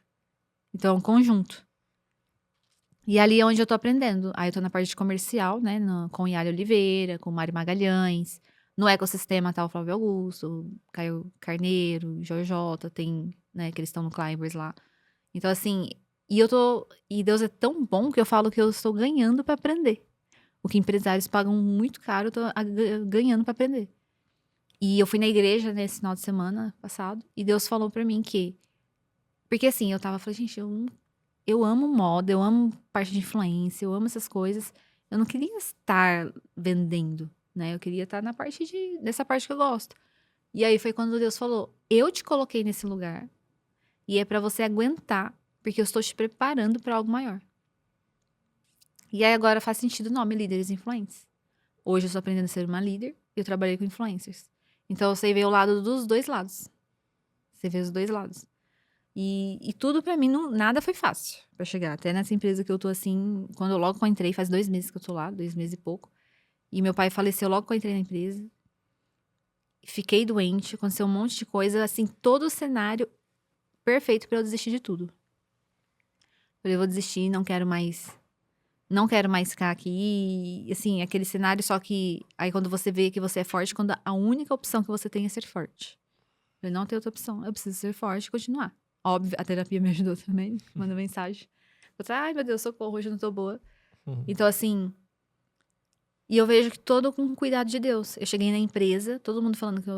Então, é um conjunto. E ali é onde eu tô aprendendo. Aí eu tô na parte comercial, né? Com Yali Oliveira, com Mari Magalhães. No ecossistema tá o Flávio Augusto, Caio Carneiro, Jorjota, tem, né, que eles estão no Climbers lá. Então, assim, e Deus é tão bom que eu falo que eu estou ganhando pra aprender. O que empresários pagam muito caro, eu tô ganhando pra aprender. E eu fui na igreja nesse final de semana passado, e Deus falou pra mim que... Porque assim, falei, gente, eu amo moda, eu amo parte de influência, eu amo essas coisas. Eu não queria estar vendendo, né? Eu queria estar nessa parte que eu gosto. E aí foi quando Deus falou: eu te coloquei nesse lugar e é pra você aguentar, porque eu estou te preparando pra algo maior. E aí agora faz sentido o nome Líderes Influentes. Hoje eu estou aprendendo a ser uma líder e eu trabalhei com influencers. Então você vê o lado dos dois lados. Você vê os dois lados. E tudo pra mim, nada foi fácil pra chegar. Até nessa empresa que eu tô assim, quando eu logo entrei, faz 2 meses que eu tô lá, 2 meses e pouco. E meu pai faleceu logo que eu entrei na empresa. Fiquei doente, aconteceu um monte de coisa, assim, todo o cenário perfeito pra eu desistir de tudo. Falei, eu vou desistir, não quero mais ficar aqui. E, assim, aquele cenário, só que aí quando você vê que você é forte, quando a única opção que você tem é ser forte. Eu não tenho outra opção, eu preciso ser forte e continuar. Óbvio, a terapia me ajudou também, manda mensagem. Eu falei, ai meu Deus, socorro, hoje eu não tô boa. Então, assim, e eu vejo que todo com cuidado de Deus. Eu cheguei na empresa, todo mundo falando que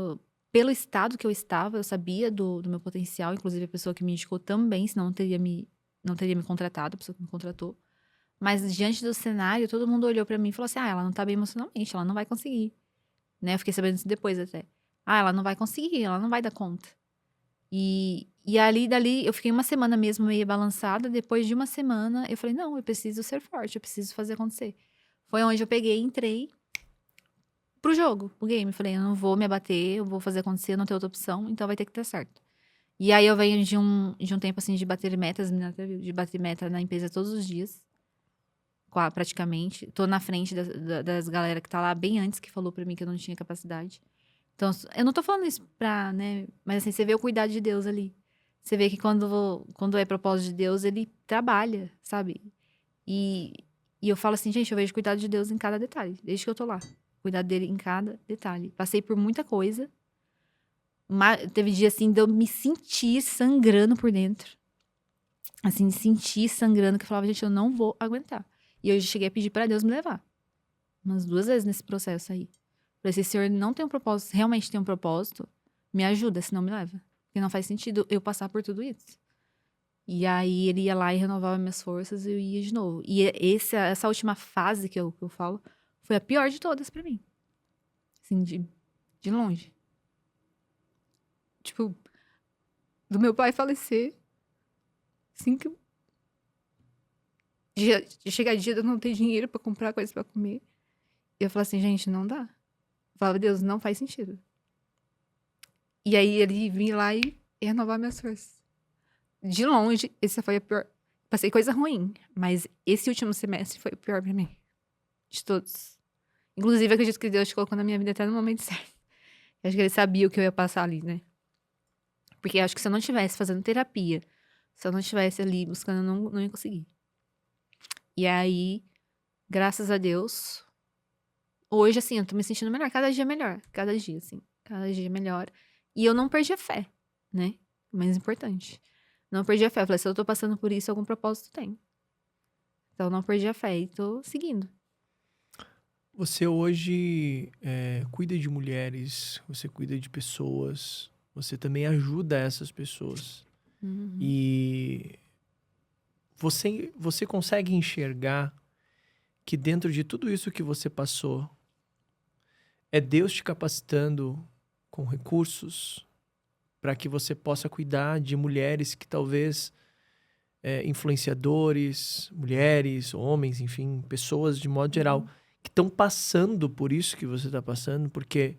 pelo estado que eu estava, eu sabia do meu potencial, inclusive a pessoa que me indicou também, senão não teria me contratado, a pessoa que me contratou. Mas diante do cenário, todo mundo olhou pra mim e falou assim, ela não tá bem emocionalmente, ela não vai conseguir. Né? Eu fiquei sabendo isso depois até. Ela não vai conseguir, ela não vai dar conta. E dali, eu fiquei uma semana mesmo meio balançada. Depois de uma semana, eu falei, não, eu preciso ser forte, eu preciso fazer acontecer. Foi onde eu peguei e entrei pro jogo, pro game. Falei, eu não vou me abater, eu vou fazer acontecer, eu não tenho outra opção, então vai ter que dar certo. E aí eu venho de um tempo, assim, de bater metas, menina até viu, de bater meta na empresa todos os dias. Praticamente. Tô na frente das galera que tá lá bem antes, que falou pra mim que eu não tinha capacidade. Então, eu não tô falando isso pra, né? Mas assim, você vê o cuidado de Deus ali. Você vê que quando é propósito de Deus, ele trabalha, sabe? E, e eu falo assim, gente, eu vejo o cuidado de Deus em cada detalhe, desde que eu tô lá. Cuidado dele em cada detalhe. Passei por muita coisa. Teve dia assim de eu me sentir sangrando por dentro. Assim, sentir sangrando, que eu falava, gente, eu não vou aguentar. E eu já cheguei a pedir pra Deus me levar. Umas 2 vezes nesse processo aí. Falei, se o senhor não tem um propósito, realmente tem um propósito, me ajuda, senão me leva. Porque não faz sentido eu passar por tudo isso. E aí ele ia lá e renovava minhas forças e eu ia de novo. E essa última fase que eu falo foi a pior de todas pra mim. Assim, de longe. Tipo, do meu pai falecer. Assim que de chegar dia de eu não ter dinheiro pra comprar coisas pra comer. E eu falava assim, gente, não dá. Eu falava, Deus, não faz sentido. E aí ele vinha lá e renovar minhas forças. De longe, esse foi a pior. Passei coisa ruim, mas esse último semestre foi o pior pra mim. De todos. Inclusive, acredito que Deus te colocou na minha vida até no momento certo. Eu acho que ele sabia o que eu ia passar ali, né? Porque eu acho que se eu não estivesse fazendo terapia, se eu não estivesse ali buscando, eu não ia conseguir. E aí, graças a Deus, hoje, assim, eu tô me sentindo melhor. Cada dia melhor. Cada dia, assim. Cada dia melhor. E eu não perdi a fé, né? O mais importante. Não perdi a fé. Eu falei, se eu tô passando por isso, algum propósito tem. Então, eu não perdi a fé e tô seguindo. Você hoje cuida de mulheres, você cuida de pessoas, você também ajuda essas pessoas. Uhum. E você consegue enxergar que dentro de tudo isso que você passou, é Deus te capacitando com recursos para que você possa cuidar de mulheres que talvez influenciadores, mulheres, homens, enfim, pessoas de modo geral, que estão passando por isso que você está passando, porque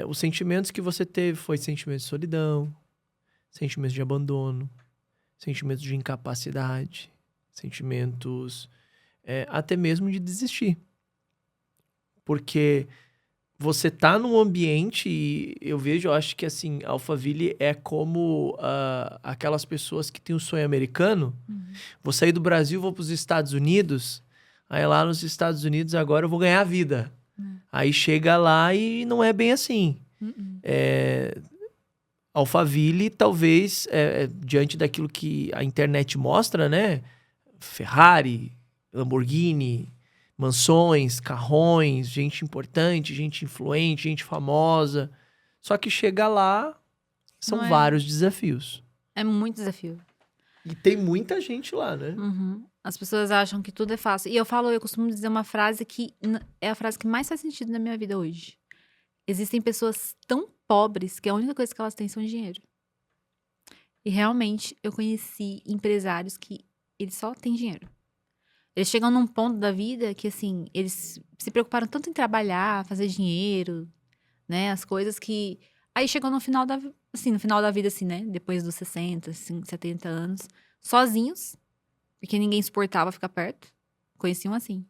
os sentimentos que você teve foi sentimentos de solidão, sentimentos de abandono, sentimentos de incapacidade, sentimentos até mesmo de desistir. Porque você tá num ambiente e eu acho que assim, Alphaville é como aquelas pessoas que têm o sonho americano. Vou sair do Brasil, vou para os Estados Unidos, aí lá nos Estados Unidos agora eu vou ganhar a vida. Aí chega lá e não é bem assim. Alphaville, talvez, diante daquilo que a internet mostra, né? Ferrari, Lamborghini, mansões, carrões, gente importante, gente influente, gente famosa. Só que chega lá, são Não é. vários desafios. É muito desafio. E tem muita gente lá, né? Uhum. As pessoas acham que tudo é fácil. E eu costumo dizer uma frase que é a frase que mais faz sentido na minha vida hoje. Existem pessoas tão pobres que a única coisa que elas têm são dinheiro. E realmente eu conheci empresários que eles só têm dinheiro. Eles chegam num ponto da vida que, assim, eles se preocuparam tanto em trabalhar, fazer dinheiro, né? As coisas que... Aí chegou no final da vida, assim, né? Depois dos 60, assim, 70 anos. Sozinhos, porque ninguém suportava ficar perto. Conheciam assim.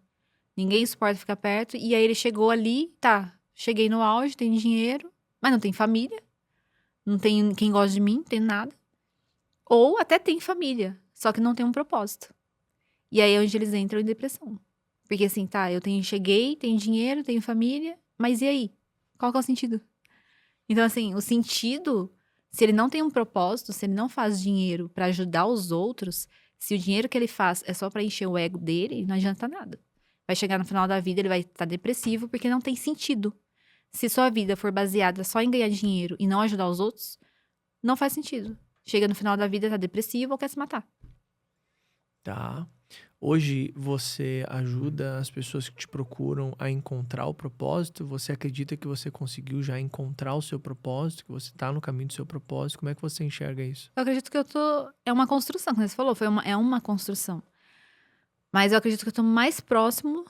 Ninguém suporta ficar perto. E aí ele chegou ali, tá, cheguei no auge, tem dinheiro, mas não tem família. Não tem quem gosta de mim, não tem nada. Ou até tem família, só que não tem um propósito. E aí é onde eles entram em depressão. Porque assim, tá, cheguei, tenho dinheiro, tenho família, mas e aí? Qual que é o sentido? Então assim, o sentido, se ele não tem um propósito, se ele não faz dinheiro pra ajudar os outros, se o dinheiro que ele faz é só pra encher o ego dele, não adianta nada. Vai chegar no final da vida, ele vai estar depressivo porque não tem sentido. Se sua vida for baseada só em ganhar dinheiro e não ajudar os outros, não faz sentido. Chega no final da vida, tá depressivo ou quer se matar. Tá. Hoje você ajuda as pessoas que te procuram a encontrar o propósito? Você acredita que você conseguiu já encontrar o seu propósito? Que você tá no caminho do seu propósito? Como é que você enxerga isso? Eu acredito que é uma construção, como você falou, é uma construção. Mas eu acredito que eu tô mais próximo.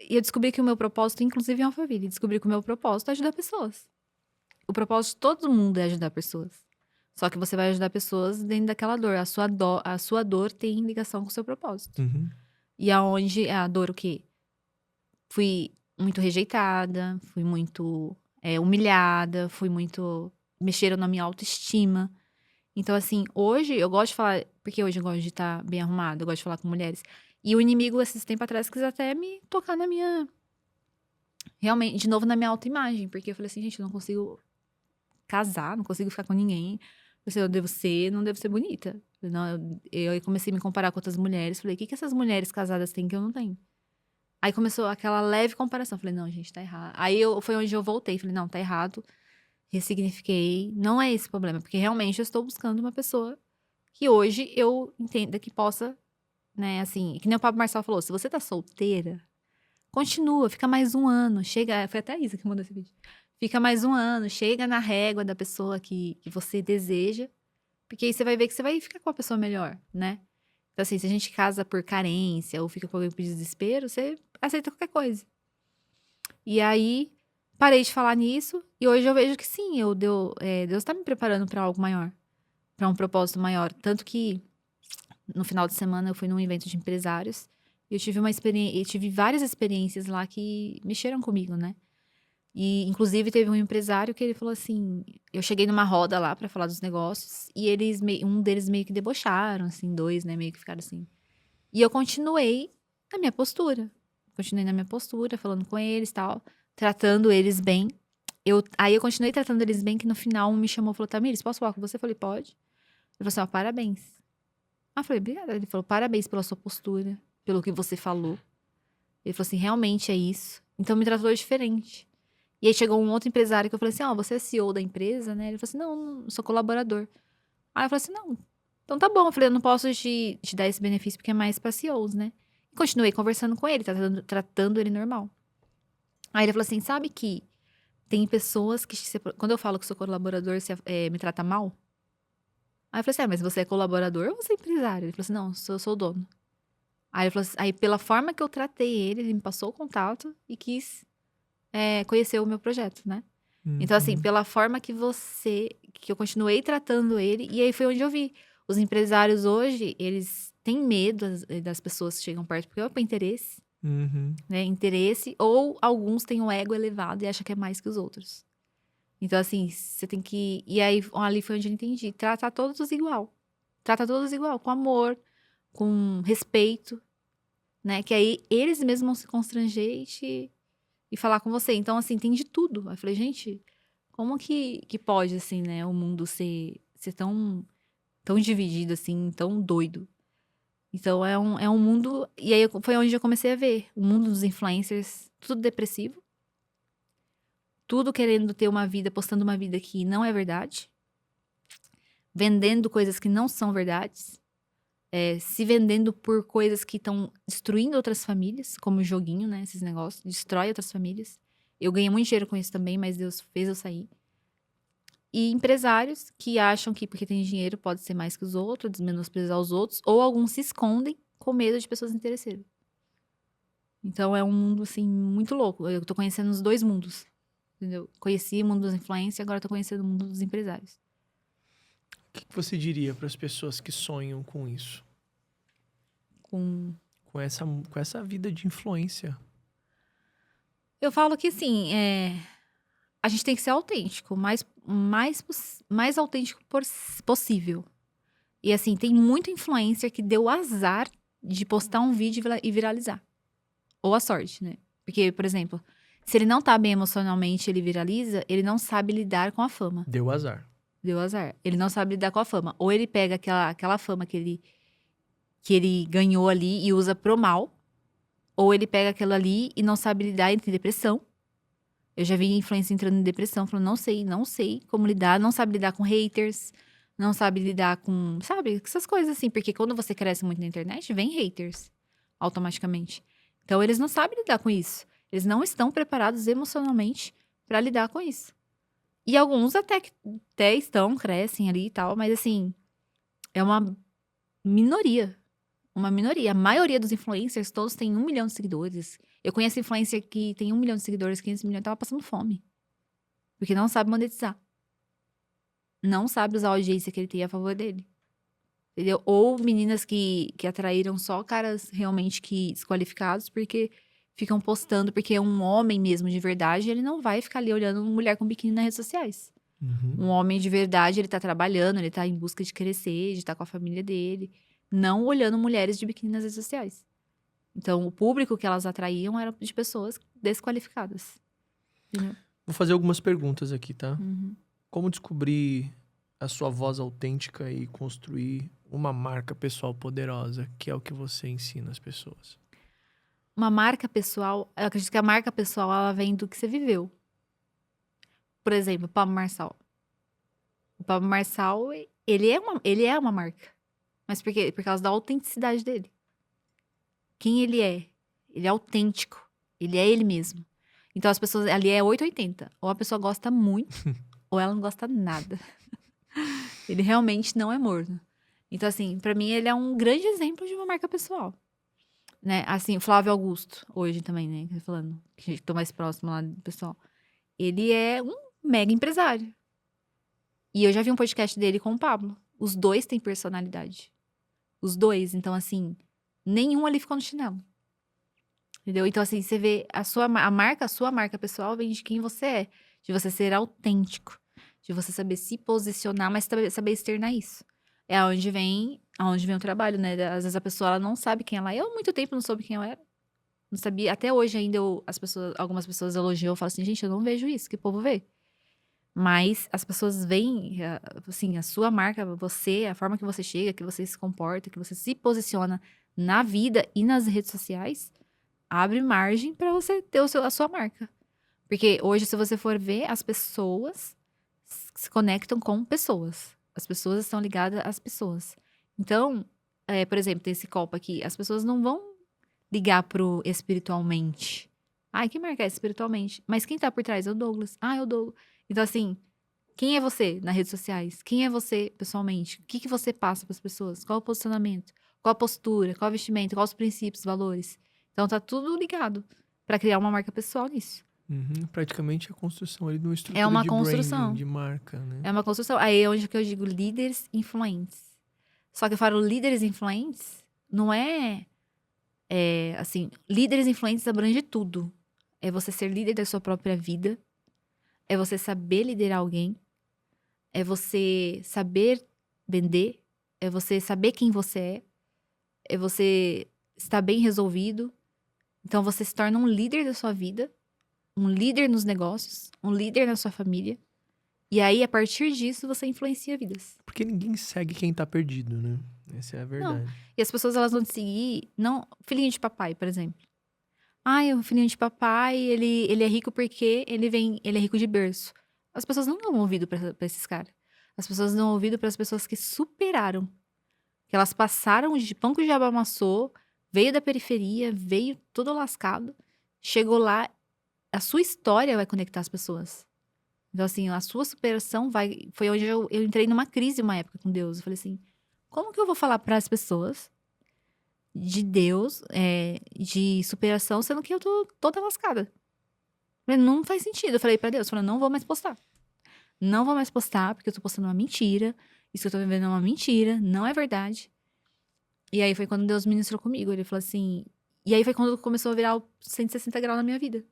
E eu descobri que o meu propósito, inclusive em Alphaville, descobri que o meu propósito é ajudar pessoas. O propósito de todo mundo é ajudar pessoas. Só que você vai ajudar pessoas dentro daquela dor. A sua dor tem ligação com o seu propósito. Uhum. E aonde a dor o quê? Fui muito rejeitada, fui muito humilhada, fui muito... Mexeram na minha autoestima. Então, assim, hoje eu gosto de falar... Porque hoje eu gosto de estar bem arrumada, eu gosto de falar com mulheres. E o inimigo, esses tempos atrás, quis até me tocar na minha... Realmente, de novo, na minha autoimagem. Porque eu falei assim, gente, eu não consigo casar, não consigo ficar com ninguém. Eu não devo ser bonita. Não, eu comecei a me comparar com outras mulheres. Falei, o que essas mulheres casadas têm que eu não tenho? Aí começou aquela leve comparação. Falei, não, gente, tá errado. Aí foi onde eu voltei. Falei, não, tá errado. Ressignifiquei. Não é esse o problema. Porque realmente eu estou buscando uma pessoa que hoje eu entenda que possa, né, assim... Que nem o Pablo Marçal falou, se você tá solteira, continua, fica mais um ano. Chega... Foi até a Isa que mandou esse vídeo. Fica mais um ano, chega na régua da pessoa que você deseja. Porque aí você vai ver que você vai ficar com a pessoa melhor, né? Então, assim, se a gente casa por carência ou fica com alguém por desespero, você aceita qualquer coisa. E aí, parei de falar nisso. E hoje eu vejo que sim, Deus tá me preparando pra algo maior. Pra um propósito maior. Tanto que, no final de semana, eu fui num evento de empresários. E eu tive várias experiências lá que mexeram comigo, né? E, inclusive, teve um empresário que ele falou assim... Eu cheguei numa roda lá pra falar dos negócios. E um deles meio que debocharam, assim, dois, né? Meio que ficaram assim. E eu continuei na minha postura. Continuei na minha postura, falando com eles e tal. Tratando eles bem. Aí eu continuei tratando eles bem, que no final um me chamou e falou... Tamires, posso falar com você? Eu falei, pode. Ele falou assim, ó, parabéns. Ah, eu falei, obrigada. Ele falou, parabéns pela sua postura. Pelo que você falou. Ele falou assim, realmente é isso. Então me tratou diferente. E aí chegou um outro empresário que eu falei assim, ó, você é CEO da empresa, né? Ele falou assim, não, sou colaborador. Aí eu falei assim, não, então tá bom. Eu falei, eu não posso te dar esse benefício porque é mais pra CEOs, né? E continuei conversando com ele, tratando ele normal. Aí ele falou assim, sabe que tem pessoas que, quando eu falo que sou colaborador, você me trata mal? Aí eu falei assim, mas você é colaborador ou você é empresário? Ele falou assim, não, eu sou o dono. Aí ele falou assim, aí pela forma que eu tratei ele me passou o contato e quis conhecer o meu projeto, né? Então, assim, pela forma que eu continuei tratando ele, e aí foi onde eu vi. Os empresários hoje, eles têm medo das pessoas que chegam perto, porque é interesse, né? Interesse, ou alguns têm um ego elevado e acham que é mais que os outros. Então, assim, você tem que... E aí, ali foi onde eu entendi. Tratar todos igual. Trata todos igual, com amor, com respeito, né? Que aí eles mesmos vão se constranger e falar com você. Então, assim, tem de tudo. Aí eu falei, gente, como que pode, assim, né, o mundo ser tão dividido, assim, tão doido? Então, é um mundo... E aí, foi onde eu comecei a ver. O mundo dos influencers, tudo depressivo. Tudo querendo ter uma vida, postando uma vida que não é verdade. Vendendo coisas que não são verdades. Se vendendo por coisas que estão destruindo outras famílias, como o joguinho, né? Esses negócios, destrói outras famílias. Eu ganhei muito dinheiro com isso também, mas Deus fez eu sair. E empresários que acham que porque tem dinheiro pode ser mais que os outros, menosprezar os outros, ou alguns se escondem com medo de pessoas interesseiras. Então é um mundo, assim, muito louco. Eu tô conhecendo os dois mundos, entendeu? Conheci o mundo dos influencers, agora tô conhecendo o mundo dos empresários. O que você diria para as pessoas que sonham com isso? Com essa vida de influência? Eu falo que, assim, a gente tem que ser autêntico, mais autêntico possível. E, assim, tem muito influencer que deu azar de postar um vídeo e viralizar. Ou a sorte, né? Porque, por exemplo, se ele não tá bem emocionalmente, ele viraliza, ele não sabe lidar com a fama. Deu azar. Deu azar. Ele não sabe lidar com a fama. Ou ele pega aquela fama que ele ganhou ali e usa pro mal. Ou ele pega aquilo ali e não sabe lidar, entra em depressão. Eu já vi influencer entrando em depressão, falando, não sei como lidar, não sabe lidar com haters, não sabe lidar com, sabe, essas coisas assim. Porque quando você cresce muito na internet, vem haters, automaticamente. Então, eles não sabem lidar com isso. Eles não estão preparados emocionalmente pra lidar com isso. E alguns até estão, crescem ali e tal, mas assim, é uma minoria. Uma minoria. A maioria dos influencers, todos têm 1 milhão de seguidores. Eu conheço influencer que tem 1 milhão de seguidores, 500 milhões, tava passando fome. Porque não sabe monetizar. não sabe usar a audiência que ele tem a favor dele. Entendeu? Ou meninas que atraíram só caras realmente que desqualificados porque ficam postando, porque é um homem mesmo de verdade, ele não vai ficar ali olhando uma mulher com biquíni nas redes sociais. Um homem de verdade, ele tá trabalhando, ele tá em busca de crescer, de estar com a família dele, não olhando mulheres de biquíni nas redes sociais. Então, o público que elas atraíam era de pessoas desqualificadas. Entendeu? Vou fazer algumas perguntas aqui, tá? Uhum. Como descobrir a sua voz autêntica e construir uma marca pessoal poderosa, que é o que você ensina às pessoas? Uma marca pessoal, eu acredito que a marca pessoal, ela vem do que você viveu. Por exemplo, o Pablo Marçal. O Pablo Marçal, ele é uma marca. Mas por quê? Por causa da autenticidade dele. Quem ele é? Ele é autêntico. Ele é ele mesmo. Então as pessoas, ali é 880. Ou a pessoa gosta muito, ou ela não gosta nada. Ele realmente não é morno. Então assim, pra mim ele é um grande exemplo de uma marca pessoal. Né? Assim, o Flávio Augusto, hoje também, né? Falando, que tô mais próximo lá do pessoal. Ele é um mega empresário. E eu já vi um podcast dele com o Pablo. Os dois têm personalidade. Os dois. Então, assim, nenhum ali ficou no chinelo. Entendeu? Então, assim, você vê a sua marca pessoal vem de quem você é. De você ser autêntico. De você saber se posicionar, mas saber externar isso. É aonde vem o trabalho, né? Às vezes a pessoa ela não sabe quem ela é. Eu, há muito tempo, não soube quem eu era. Não sabia. Até hoje ainda algumas pessoas elogiam. Eu falo assim, gente, eu não vejo isso. Que o povo vê. Mas as pessoas veem, assim, a sua marca, você, a forma que você chega, que você se comporta, que você se posiciona na vida e nas redes sociais, abre margem para você ter a sua marca. Porque hoje, se você for ver, as pessoas se conectam com pessoas. As pessoas estão ligadas às pessoas. Então, por exemplo, tem esse copo aqui. As pessoas não vão ligar pro espiritualmente. Ai, que marca é espiritualmente? Mas quem tá por trás é o Douglas. Ah, é o Douglas. Então, assim, quem é você nas redes sociais? Quem é você pessoalmente? O que você passa para as pessoas? Qual o posicionamento? Qual a postura? Qual o vestimento? Quais os princípios, valores? Então, tá tudo ligado para criar uma marca pessoal nisso. Praticamente a construção ali de uma É estrutura uma de construção. branding, de marca, né? É uma construção. Aí é onde que eu digo líderes influentes. Só que eu falo líderes influentes, não assim, líderes influentes abrange tudo. É você ser líder da sua própria vida. É você saber liderar alguém. É você saber vender. É você saber quem você é. É você estar bem resolvido. Então você se torna um líder da sua vida. Um líder nos negócios. Um líder na sua família. E aí, a partir disso, você influencia vidas. Porque ninguém segue quem tá perdido, né? Essa é a Não. verdade. E as pessoas, elas vão te seguir... Não, filhinho de papai, por exemplo. Ai, o filhinho de papai, ele é rico porque ele é rico de berço. As pessoas não dão ouvido pra esses caras. As pessoas dão ouvido para as pessoas que superaram. Que elas passaram de pão que o diabo amassou, veio da periferia, veio todo lascado, chegou lá, a sua história vai conectar as pessoas. Então, assim, a sua superação foi onde eu entrei numa crise uma época com Deus. Eu falei assim, como que eu vou falar para as pessoas de Deus, de superação, sendo que eu tô toda lascada? Eu falei, não faz sentido. Eu falei pra Deus, não vou mais postar. Não vou mais postar, porque eu tô postando uma mentira. Isso que eu tô vivendo é uma mentira, não é verdade. E aí foi quando Deus ministrou comigo. Ele falou assim... E aí foi quando começou a virar o 160 graus na minha vida.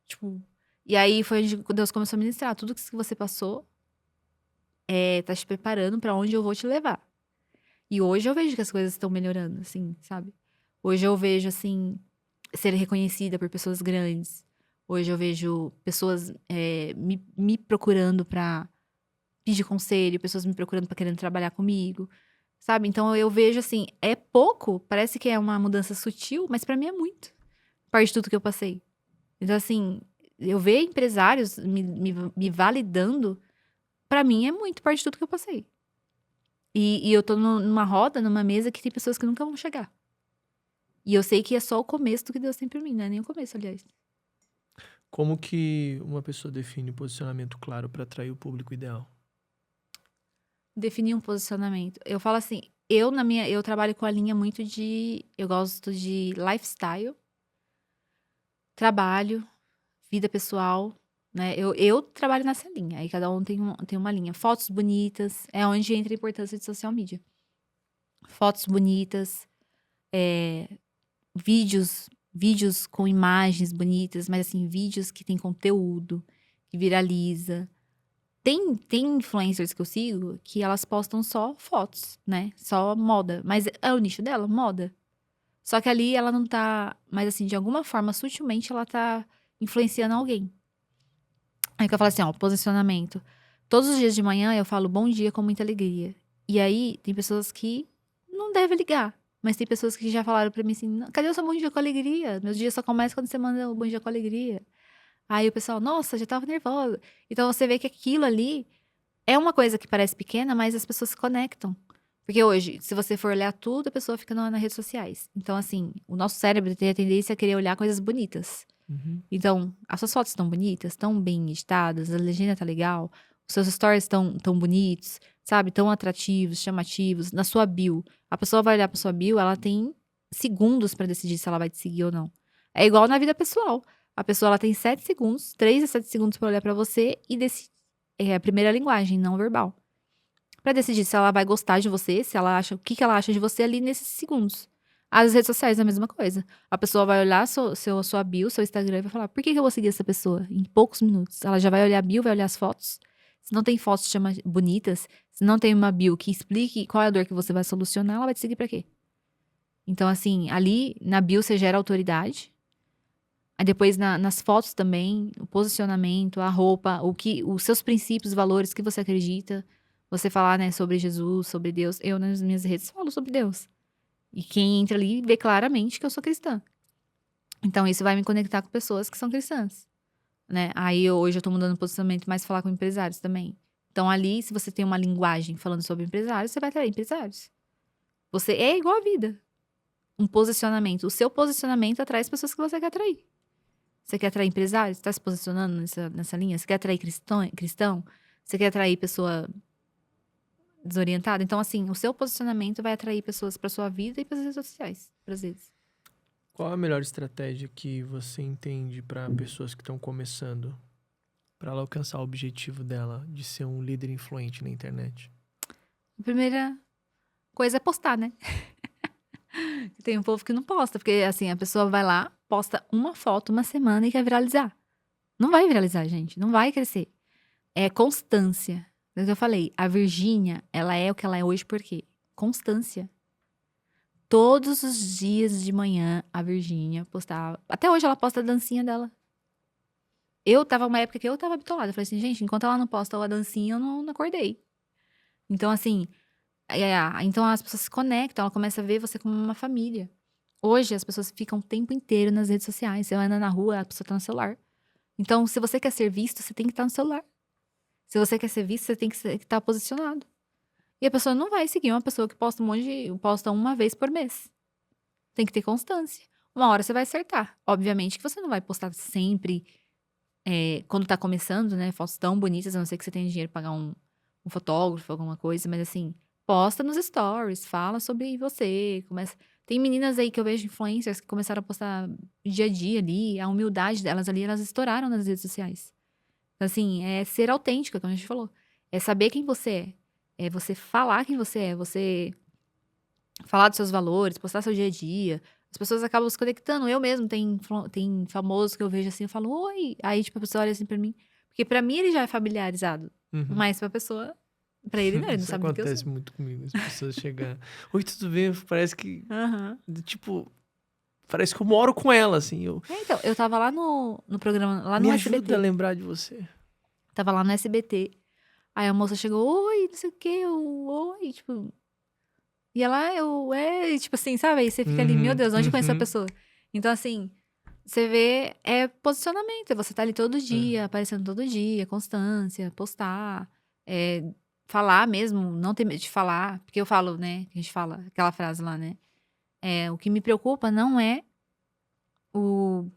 Tipo... E aí foi onde Deus começou a ministrar. Tudo que você passou tá te preparando pra onde eu vou te levar. E hoje eu vejo que as coisas estão melhorando, assim, sabe? Hoje eu vejo, assim, ser reconhecida por pessoas grandes. Hoje eu vejo pessoas me procurando pra pedir conselho, pessoas me procurando pra querendo trabalhar comigo, sabe? Então eu vejo, assim, é pouco, parece que é uma mudança sutil, mas pra mim é muito. Parte de tudo que eu passei. Então, assim, eu ver empresários me validando, pra mim é muito parte de tudo que eu passei. E eu tô numa roda, numa mesa que tem pessoas que nunca vão chegar. E eu sei que é só o começo do que Deus tem pra mim, não é nem o começo, aliás. Como que uma pessoa define um posicionamento claro para atrair o público ideal? Definir um posicionamento. Eu falo assim, eu trabalho com a linha muito eu gosto de lifestyle, trabalho, vida pessoal né? Eu trabalho nessa linha, aí cada um tem uma linha. Fotos bonitas, é onde entra a importância de social media. Fotos bonitas, vídeos com imagens bonitas, mas assim, vídeos que tem conteúdo, que viraliza. Tem influencers que eu sigo que elas postam só fotos, né? Só moda. Mas é o nicho dela, moda. Só que ali ela não tá. Mas assim, de alguma forma, sutilmente, ela tá influenciando alguém. Aí que eu falo assim, ó, posicionamento. Todos os dias de manhã eu falo bom dia com muita alegria. E aí tem pessoas que não devem ligar. Mas tem pessoas que já falaram pra mim assim, cadê o seu bom dia com alegria? Meus dias só começam quando você manda o bom dia com alegria. Aí o pessoal, nossa, já tava nervosa. Então você vê que aquilo ali é uma coisa que parece pequena, mas as pessoas se conectam. Porque hoje, se você for olhar tudo, a pessoa fica nas redes sociais. Então, assim, o nosso cérebro tem a tendência a querer olhar coisas bonitas. Uhum. Então, as suas fotos estão bonitas, estão bem editadas, a legenda tá legal, os seus stories estão tão bonitos, sabe? Tão atrativos, chamativos. Na sua bio, a pessoa vai olhar pra sua bio, ela tem segundos pra decidir se ela vai te seguir ou não. É igual na vida pessoal. A pessoa ela tem 7 segundos, 3 a 7 segundos pra olhar pra você e decidir. É a primeira linguagem, não verbal. Pra decidir se ela vai gostar de você, se ela acha, o que ela acha de você ali nesses segundos. As redes sociais é a mesma coisa. A pessoa vai olhar sua bio, seu Instagram e vai falar, por que eu vou seguir essa pessoa? Em poucos minutos. Ela já vai olhar a bio, vai olhar as fotos. Se não tem fotos bonitas, se não tem uma bio que explique qual é a dor que você vai solucionar, ela vai te seguir pra quê? Então, assim, ali na bio você gera autoridade. Aí depois nas fotos também, o posicionamento, a roupa, os seus princípios, valores que você acredita. Você falar, né, sobre Jesus, sobre Deus. Eu nas minhas redes falo sobre Deus. E quem entra ali vê claramente que eu sou cristã. Então isso vai me conectar com pessoas que são cristãs, né? Aí hoje eu tô mudando o posicionamento mais falar com empresários também. Então ali, se você tem uma linguagem falando sobre empresários, você vai atrair empresários. Você é igual a vida. Um posicionamento. O seu posicionamento atrai as pessoas que você quer atrair. Você quer atrair empresários? Está se posicionando nessa linha? Você quer atrair cristão? Você quer atrair pessoa desorientada? Então, assim, o seu posicionamento vai atrair pessoas para sua vida e para as redes sociais, às vezes. Qual a melhor estratégia que você entende para pessoas que estão começando, para ela alcançar o objetivo dela de ser um líder influente na internet? A primeira coisa é postar, né? Tem um povo que não posta, porque assim, a pessoa vai lá, posta uma foto uma semana e quer viralizar. Não vai viralizar, gente, não vai crescer. É constância. É o que eu falei, a Virgínia, ela é o que ela é hoje por quê? Constância. Todos os dias de manhã, a Virgínia postava. Até hoje ela posta a dancinha dela. Eu tava uma época que eu tava bitolada. Eu falei assim, gente, enquanto ela não posta a dancinha, eu não acordei. Então, assim, então as pessoas se conectam, ela começa a ver você como uma família. Hoje as pessoas ficam o tempo inteiro nas redes sociais. Você anda na rua, a pessoa tá no celular. Então, se você quer ser visto, você tem que estar no celular. Se você quer ser visto, você tem que estar posicionado. E a pessoa não vai seguir uma pessoa que posta uma vez por mês. Tem que ter constância. Uma hora você vai acertar. Obviamente que você não vai postar sempre, quando tá começando, né? Fotos tão bonitas, a não ser que você tenha dinheiro pra pagar um fotógrafo, alguma coisa. Mas assim, posta nos stories, fala sobre você. Tem meninas aí que eu vejo, influencers, que começaram a postar dia a dia ali. A humildade delas ali, elas estouraram nas redes sociais. Então, assim, é ser autêntica, como a gente falou. É saber quem você é. É você falar quem você é. Você falar dos seus valores, postar seu dia a dia. As pessoas acabam se conectando. Eu mesmo, tem famoso que eu vejo assim, eu falo, oi. Aí, tipo, a pessoa olha assim pra mim. Porque pra mim ele já é familiarizado. Uhum. Mas pra pessoa, pra ele não, ele não Isso sabe do que eu acontece sou. muito comigo, as pessoas chegam, oi, tudo bem? Parece que, Aham. tipo, parece que eu moro com ela, assim. Então, eu tava lá no programa, lá Me no ajuda SBT. a lembrar de você. Tava lá no SBT. Aí a moça chegou, oi, não sei o quê, oi, tipo. E ela, tipo assim, sabe? Aí você fica ali, meu Deus, onde eu conheço a pessoa? Então, assim, você vê, é posicionamento. Você tá ali todo dia, aparecendo todo dia, constância, postar, falar mesmo, não ter medo de falar. Porque eu falo, né? A gente fala aquela frase lá, né? O que me preocupa não é o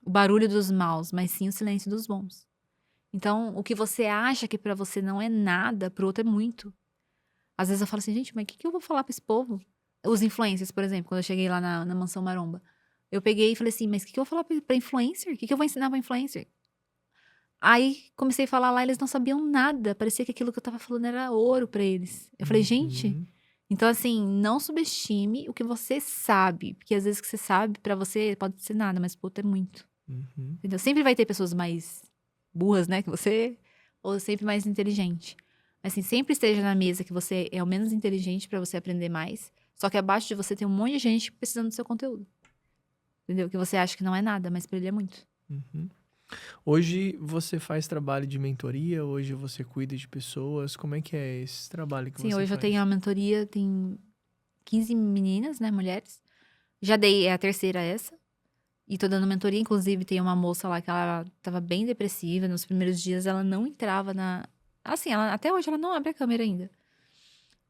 barulho dos maus, mas sim o silêncio dos bons. Então, o que você acha que pra você não é nada, pro outro é muito. Às vezes eu falo assim, gente, mas o que eu vou falar pra esse povo? Os influencers, por exemplo, quando eu cheguei lá na Mansão Maromba. Eu peguei e falei assim, mas o que eu vou falar pra influencer? O que eu vou ensinar pra influencer? Aí comecei a falar lá, eles não sabiam nada. Parecia que aquilo que eu tava falando era ouro pra eles. Eu falei, gente, Uhum. então assim, não subestime o que você sabe. Porque às vezes o que você sabe pra você pode ser nada, mas pro outro é muito. Uhum. Entendeu? Sempre vai ter pessoas mais burras, né, que você, ou sempre mais inteligente. Assim, sempre esteja na mesa que você é o menos inteligente pra você aprender mais. Só que abaixo de você tem um monte de gente precisando do seu conteúdo. Entendeu? Que você acha que não é nada, mas pra ele é muito. Uhum. Hoje você faz trabalho de mentoria? Hoje você cuida de pessoas? Como é que é esse trabalho que Sim, você hoje eu tenho faz? a mentoria, tem 15 meninas, né, mulheres. Já dei, é a terceira essa. E tô dando mentoria, inclusive tem uma moça lá que ela tava bem depressiva. Nos primeiros dias ela não entrava na... Assim, até hoje ela não abre a câmera ainda.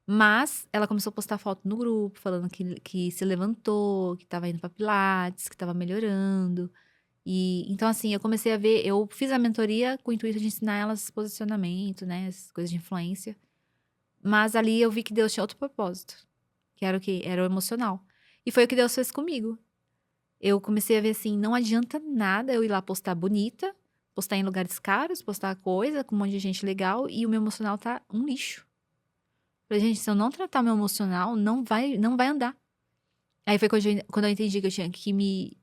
Mas ela começou a postar foto no grupo, falando que se levantou, que tava indo pra Pilates, que tava melhorando. E então, assim, eu comecei a ver, eu fiz a mentoria com o intuito de ensinar elas posicionamento, né? Essas coisas de influência. Mas ali eu vi que Deus tinha outro propósito. Que era o quê? Era o emocional. E foi o que Deus fez comigo. Eu comecei a ver assim, não adianta nada eu ir lá postar bonita, postar em lugares caros, postar coisa com um monte de gente legal e o meu emocional tá um lixo. Falei, gente, se eu não tratar meu emocional, não vai andar. Aí foi quando eu entendi que eu tinha que me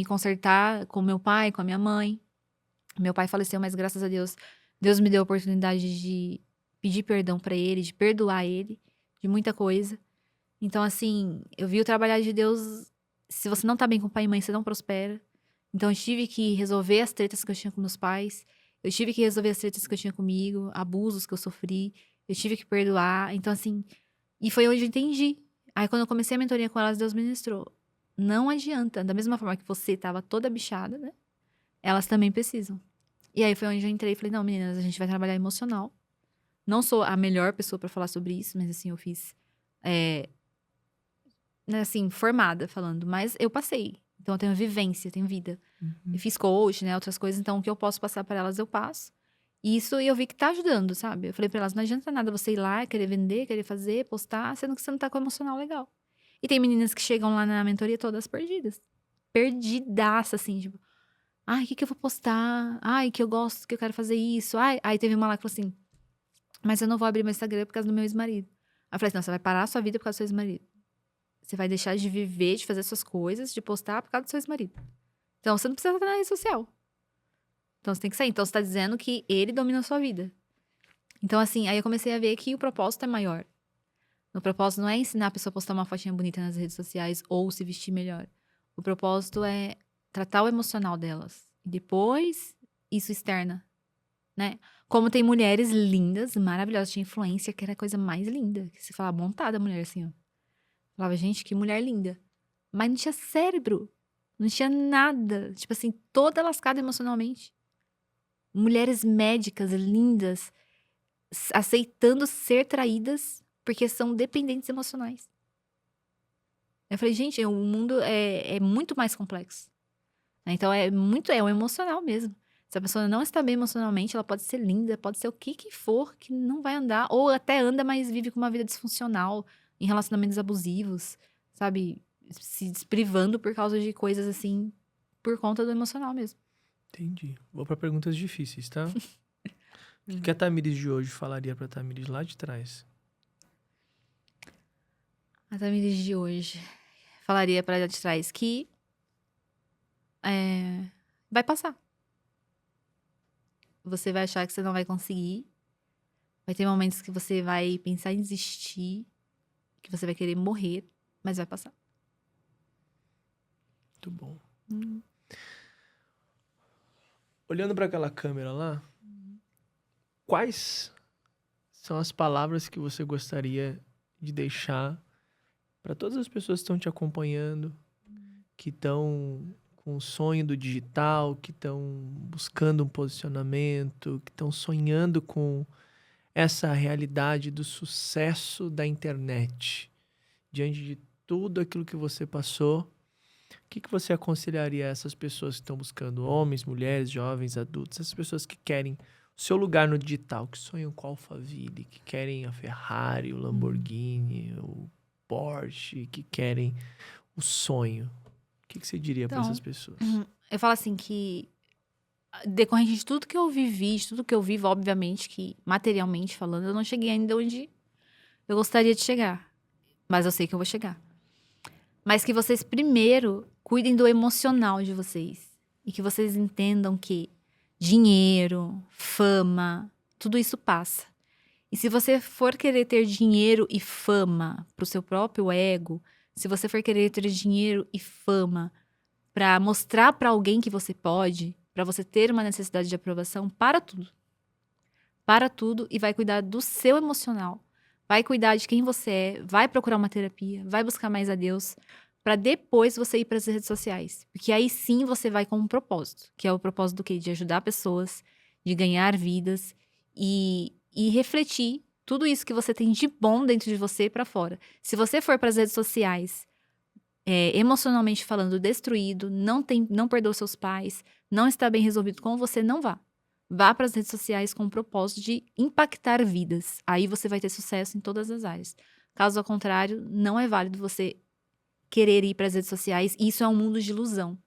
consertar com meu pai, com a minha mãe. Meu pai faleceu, mas graças a Deus, Deus me deu a oportunidade de pedir perdão pra ele, de perdoar ele de muita coisa. Então, assim, eu vi o trabalhar de Deus. Se você não tá bem com pai e mãe, você não prospera. Então, eu tive que resolver as tretas que eu tinha com meus pais. Eu tive que resolver as tretas que eu tinha comigo, abusos que eu sofri. Eu tive que perdoar. Então, assim, e foi onde eu entendi. Aí, quando eu comecei a mentoria com elas, Deus ministrou. Não adianta. Da mesma forma que você tava toda bichada, né? Elas também precisam. E aí foi onde eu entrei e falei: não, meninas, a gente vai trabalhar emocional. Não sou a melhor pessoa pra falar sobre isso, mas assim, eu fiz. Né, assim, formada falando, mas eu passei. Então eu tenho vivência, tenho vida. Uhum. Eu fiz coach, né, outras coisas, então o que eu posso passar para elas eu passo. E isso eu vi que tá ajudando, sabe? Eu falei para elas, não adianta nada você ir lá, querer vender, querer fazer, postar, sendo que você não tá com o emocional legal. E tem meninas que chegam lá na mentoria todas perdidas. Perdidaça, assim, tipo, ai, o que que eu vou postar? Ai, que eu gosto, que eu quero fazer isso. Ai, aí teve uma lá que falou assim, mas eu não vou abrir meu Instagram por causa do meu ex-marido. Aí eu falei assim, não, você vai parar a sua vida por causa do seu ex-marido. Você vai deixar de viver, de fazer suas coisas, de postar por causa do seu ex-marido. Então você não precisa estar na rede social. Então você tem que sair. Então você tá dizendo que ele domina a sua vida. Então, assim, aí eu comecei a ver que o propósito é maior. O propósito não é ensinar a pessoa a postar uma fotinha bonita nas redes sociais ou se vestir melhor. O propósito é tratar o emocional delas. E depois, isso externa, né? Como tem mulheres lindas, maravilhosas, tinha influência, que era a coisa mais linda. Que você fala, montada a mulher, assim, ó. Falava, gente, que mulher linda. Mas não tinha cérebro. Não tinha nada. Tipo assim, toda lascada emocionalmente. Mulheres médicas, lindas, aceitando ser traídas porque são dependentes emocionais. Eu falei, gente, o mundo é muito mais complexo. Né? Então é o emocional mesmo. Se a pessoa não está bem emocionalmente, ela pode ser linda, pode ser o que que for, que não vai andar. Ou até anda, mas vive com uma vida disfuncional, em relacionamentos abusivos, sabe? Se desprivando por causa de coisas assim, por conta do emocional mesmo. Entendi. Vou para perguntas difíceis, tá? O que a Tamires de hoje falaria pra Tamires lá de trás? A Tamires de hoje falaria pra ela de trás que vai passar. Você vai achar que você não vai conseguir. Vai ter momentos que você vai pensar em desistir, que você vai querer morrer, mas vai passar. Muito bom. Olhando para aquela câmera lá, quais são as palavras que você gostaria de deixar para todas as pessoas que estão te acompanhando, que estão com o sonho do digital, que estão buscando um posicionamento, que estão sonhando com essa realidade do sucesso da internet? Diante de tudo aquilo que você passou, o que você aconselharia a essas pessoas que estão buscando, homens, mulheres, jovens, adultos, essas pessoas que querem o seu lugar no digital, que sonham com a Alphaville, que querem a Ferrari, o Lamborghini, o Porsche, que querem o sonho? O que você diria para essas Então, pessoas? eu falo assim que decorrente de tudo que eu vivi, de tudo que eu vivo, obviamente que, materialmente falando, eu não cheguei ainda onde eu gostaria de chegar. Mas eu sei que eu vou chegar. Mas que vocês primeiro cuidem do emocional de vocês. E que vocês entendam que dinheiro, fama, tudo isso passa. E se você for querer ter dinheiro e fama pro seu próprio ego, se você for querer ter dinheiro e fama pra mostrar pra alguém que você pode, pra você ter uma necessidade de aprovação, para tudo. Para tudo e vai cuidar do seu emocional. Vai cuidar de quem você é, vai procurar uma terapia, vai buscar mais a Deus, pra depois você ir pras redes sociais. Porque aí sim você vai com um propósito, que é o propósito do quê? De ajudar pessoas, de ganhar vidas e refletir tudo isso que você tem de bom dentro de você pra fora. Se você for pras redes sociais, emocionalmente falando, destruído, não perdoa seus pais, não está bem resolvido com você, não vá. Vá para as redes sociais com o propósito de impactar vidas. Aí você vai ter sucesso em todas as áreas. Caso ao contrário, não é válido você querer ir para as redes sociais. Isso é um mundo de ilusão.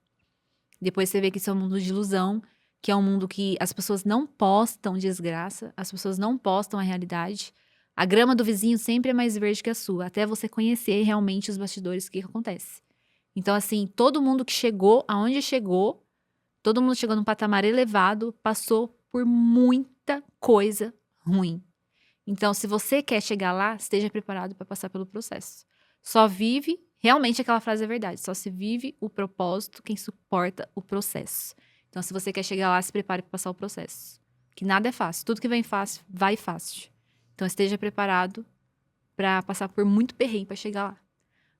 Depois você vê que isso é um mundo de ilusão, que é um mundo que as pessoas não postam desgraça, as pessoas não postam a realidade. A grama do vizinho sempre é mais verde que a sua, até você conhecer realmente os bastidores, o que acontece. Então, assim, todo mundo que chegou aonde chegou, todo mundo chegou num patamar elevado, passou por muita coisa ruim. Então, se você quer chegar lá, esteja preparado para passar pelo processo. Só vive, realmente aquela frase é verdade, só se vive o propósito quem suporta o processo. Então, se você quer chegar lá, se prepare para passar o processo. Que nada é fácil, tudo que vem fácil, vai fácil. Então, esteja preparado para passar por muito perrengue para chegar lá.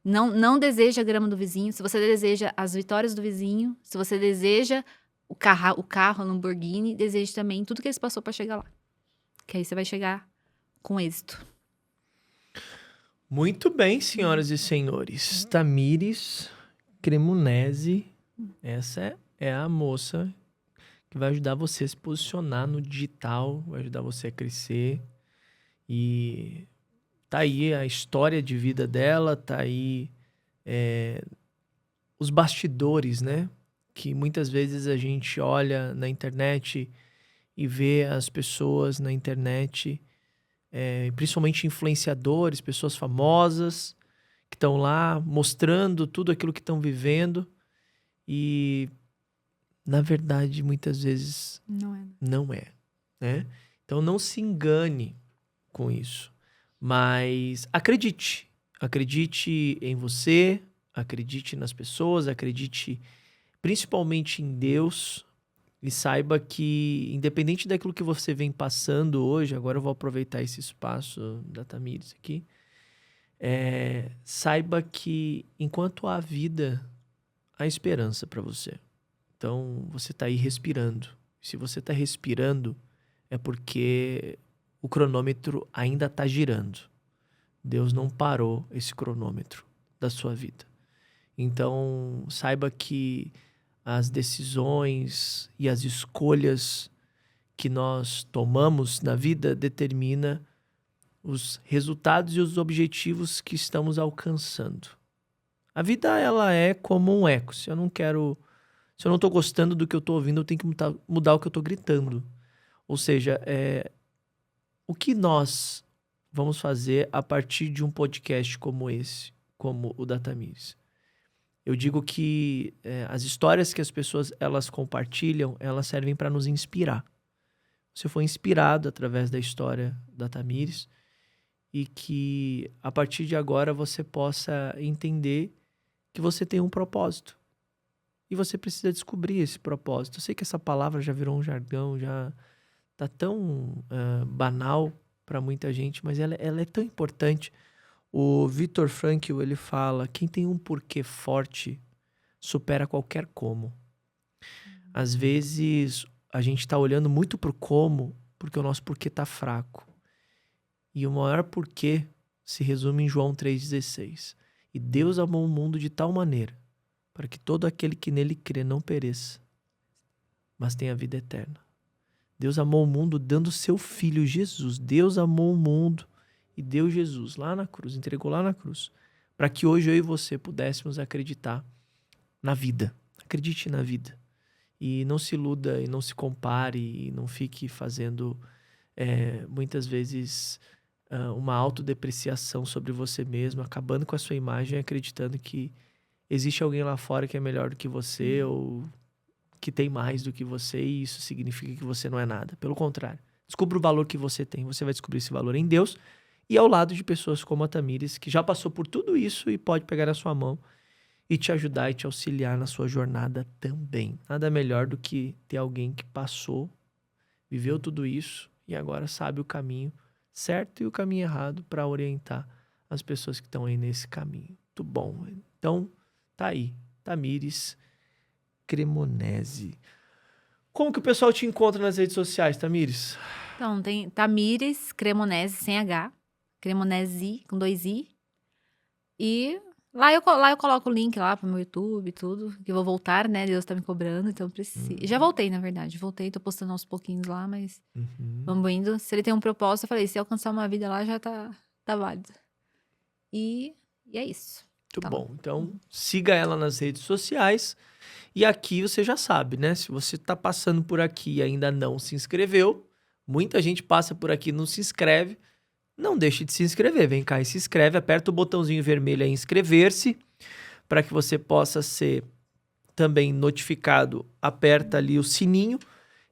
Não deseja a grama do vizinho. Se você deseja as vitórias do vizinho, se você deseja o carro, a Lamborghini, deseje também tudo que eles passou para chegar lá. Que aí você vai chegar com êxito. Muito bem, senhoras e senhores. Tamires Cremonese, essa é a moça que vai ajudar você a se posicionar no digital, vai ajudar você a crescer. E tá aí a história de vida dela, tá aí os bastidores, né? Que muitas vezes a gente olha na internet e vê as pessoas na internet, principalmente influenciadores, pessoas famosas, que estão lá mostrando tudo aquilo que estão vivendo e, na verdade, muitas vezes não é, né? Então não se engane com isso, mas acredite em você, acredite nas pessoas, acredite principalmente em Deus e saiba que, independente daquilo que você vem passando hoje, agora eu vou aproveitar esse espaço da Tamires aqui, saiba que enquanto há vida, há esperança para você. Então, você está aí respirando. Se você está respirando, é porque o cronômetro ainda está girando. Deus não parou esse cronômetro da sua vida. Então, saiba que as decisões e as escolhas que nós tomamos na vida determina os resultados e os objetivos que estamos alcançando. A vida, ela é como um eco. Se eu não estou gostando do que eu estou ouvindo, eu tenho que mudar o que eu estou gritando. Ou seja, o que nós vamos fazer a partir de um podcast como esse, como o da Tamires? Eu digo que as histórias que as pessoas elas compartilham, elas servem para nos inspirar. Você foi inspirado através da história da Tamires e que a partir de agora você possa entender que você tem um propósito. E você precisa descobrir esse propósito. Eu sei que essa palavra já virou um jargão, já tá tão banal para muita gente, mas ela é tão importante. O Viktor Frankl, ele fala, quem tem um porquê forte supera qualquer como. Às vezes, a gente está olhando muito pro como, porque o nosso porquê tá fraco. E o maior porquê se resume em João 3,16. E Deus amou o mundo de tal maneira, para que todo aquele que nele crê não pereça, mas tenha vida eterna. Deus amou o mundo dando seu Filho Jesus. Deus amou o mundo e deu Jesus lá na cruz, entregou lá na cruz, para que hoje eu e você pudéssemos acreditar na vida. Acredite na vida. E não se iluda e não se compare e não fique fazendo, muitas vezes, uma autodepreciação sobre você mesmo, acabando com a sua imagem, acreditando que existe alguém lá fora que é melhor do que você ou que tem mais do que você e isso significa que você não é nada. Pelo contrário, descubra o valor que você tem. Você vai descobrir esse valor em Deus e ao lado de pessoas como a Tamires, que já passou por tudo isso e pode pegar na sua mão e te ajudar e te auxiliar na sua jornada também. Nada melhor do que ter alguém que passou, viveu tudo isso e agora sabe o caminho certo e o caminho errado para orientar as pessoas que estão aí nesse caminho. Muito bom. Então, tá aí. Tamires Cremonese. Como que o pessoal te encontra nas redes sociais, Tamires? Então, tem Tamires Cremonese, sem H. Cremonese, com 2 I. E lá eu coloco o link lá pro meu YouTube e tudo. Que eu vou voltar, né? Deus tá me cobrando, então eu preciso. Já voltei, na verdade. Voltei, tô postando aos pouquinhos lá, mas vamos indo. Se ele tem um propósito, eu falei, se alcançar uma vida lá, já tá válido. E é isso. Muito Tá bom. Então, siga ela nas redes sociais. E aqui você já sabe, né? Se você tá passando por aqui e ainda não se inscreveu, muita gente passa por aqui e não se inscreve. Não deixe de se inscrever. Vem cá e se inscreve. Aperta o botãozinho vermelho aí, inscrever-se, para que você possa ser também notificado. Aperta ali o sininho.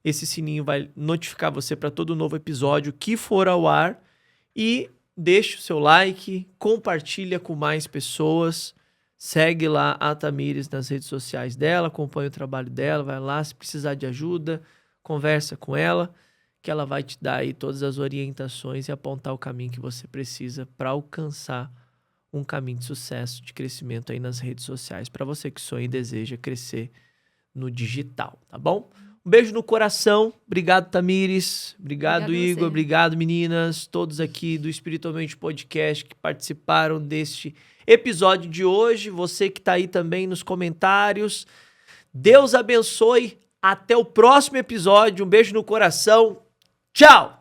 Esse sininho vai notificar você para todo novo episódio que for ao ar. E deixe o seu like, compartilha com mais pessoas. Segue lá a Tamires nas redes sociais dela, acompanha o trabalho dela, vai lá, se precisar de ajuda, conversa com ela, que ela vai te dar aí todas as orientações e apontar o caminho que você precisa para alcançar um caminho de sucesso, de crescimento aí nas redes sociais, para você que sonha e deseja crescer no digital, tá bom? Um beijo no coração, obrigado Tamires, obrigado Igor, obrigado meninas, todos aqui do Espiritualmente Podcast que participaram deste episódio de hoje, você que tá aí também nos comentários, Deus abençoe, até o próximo episódio, um beijo no coração, tchau!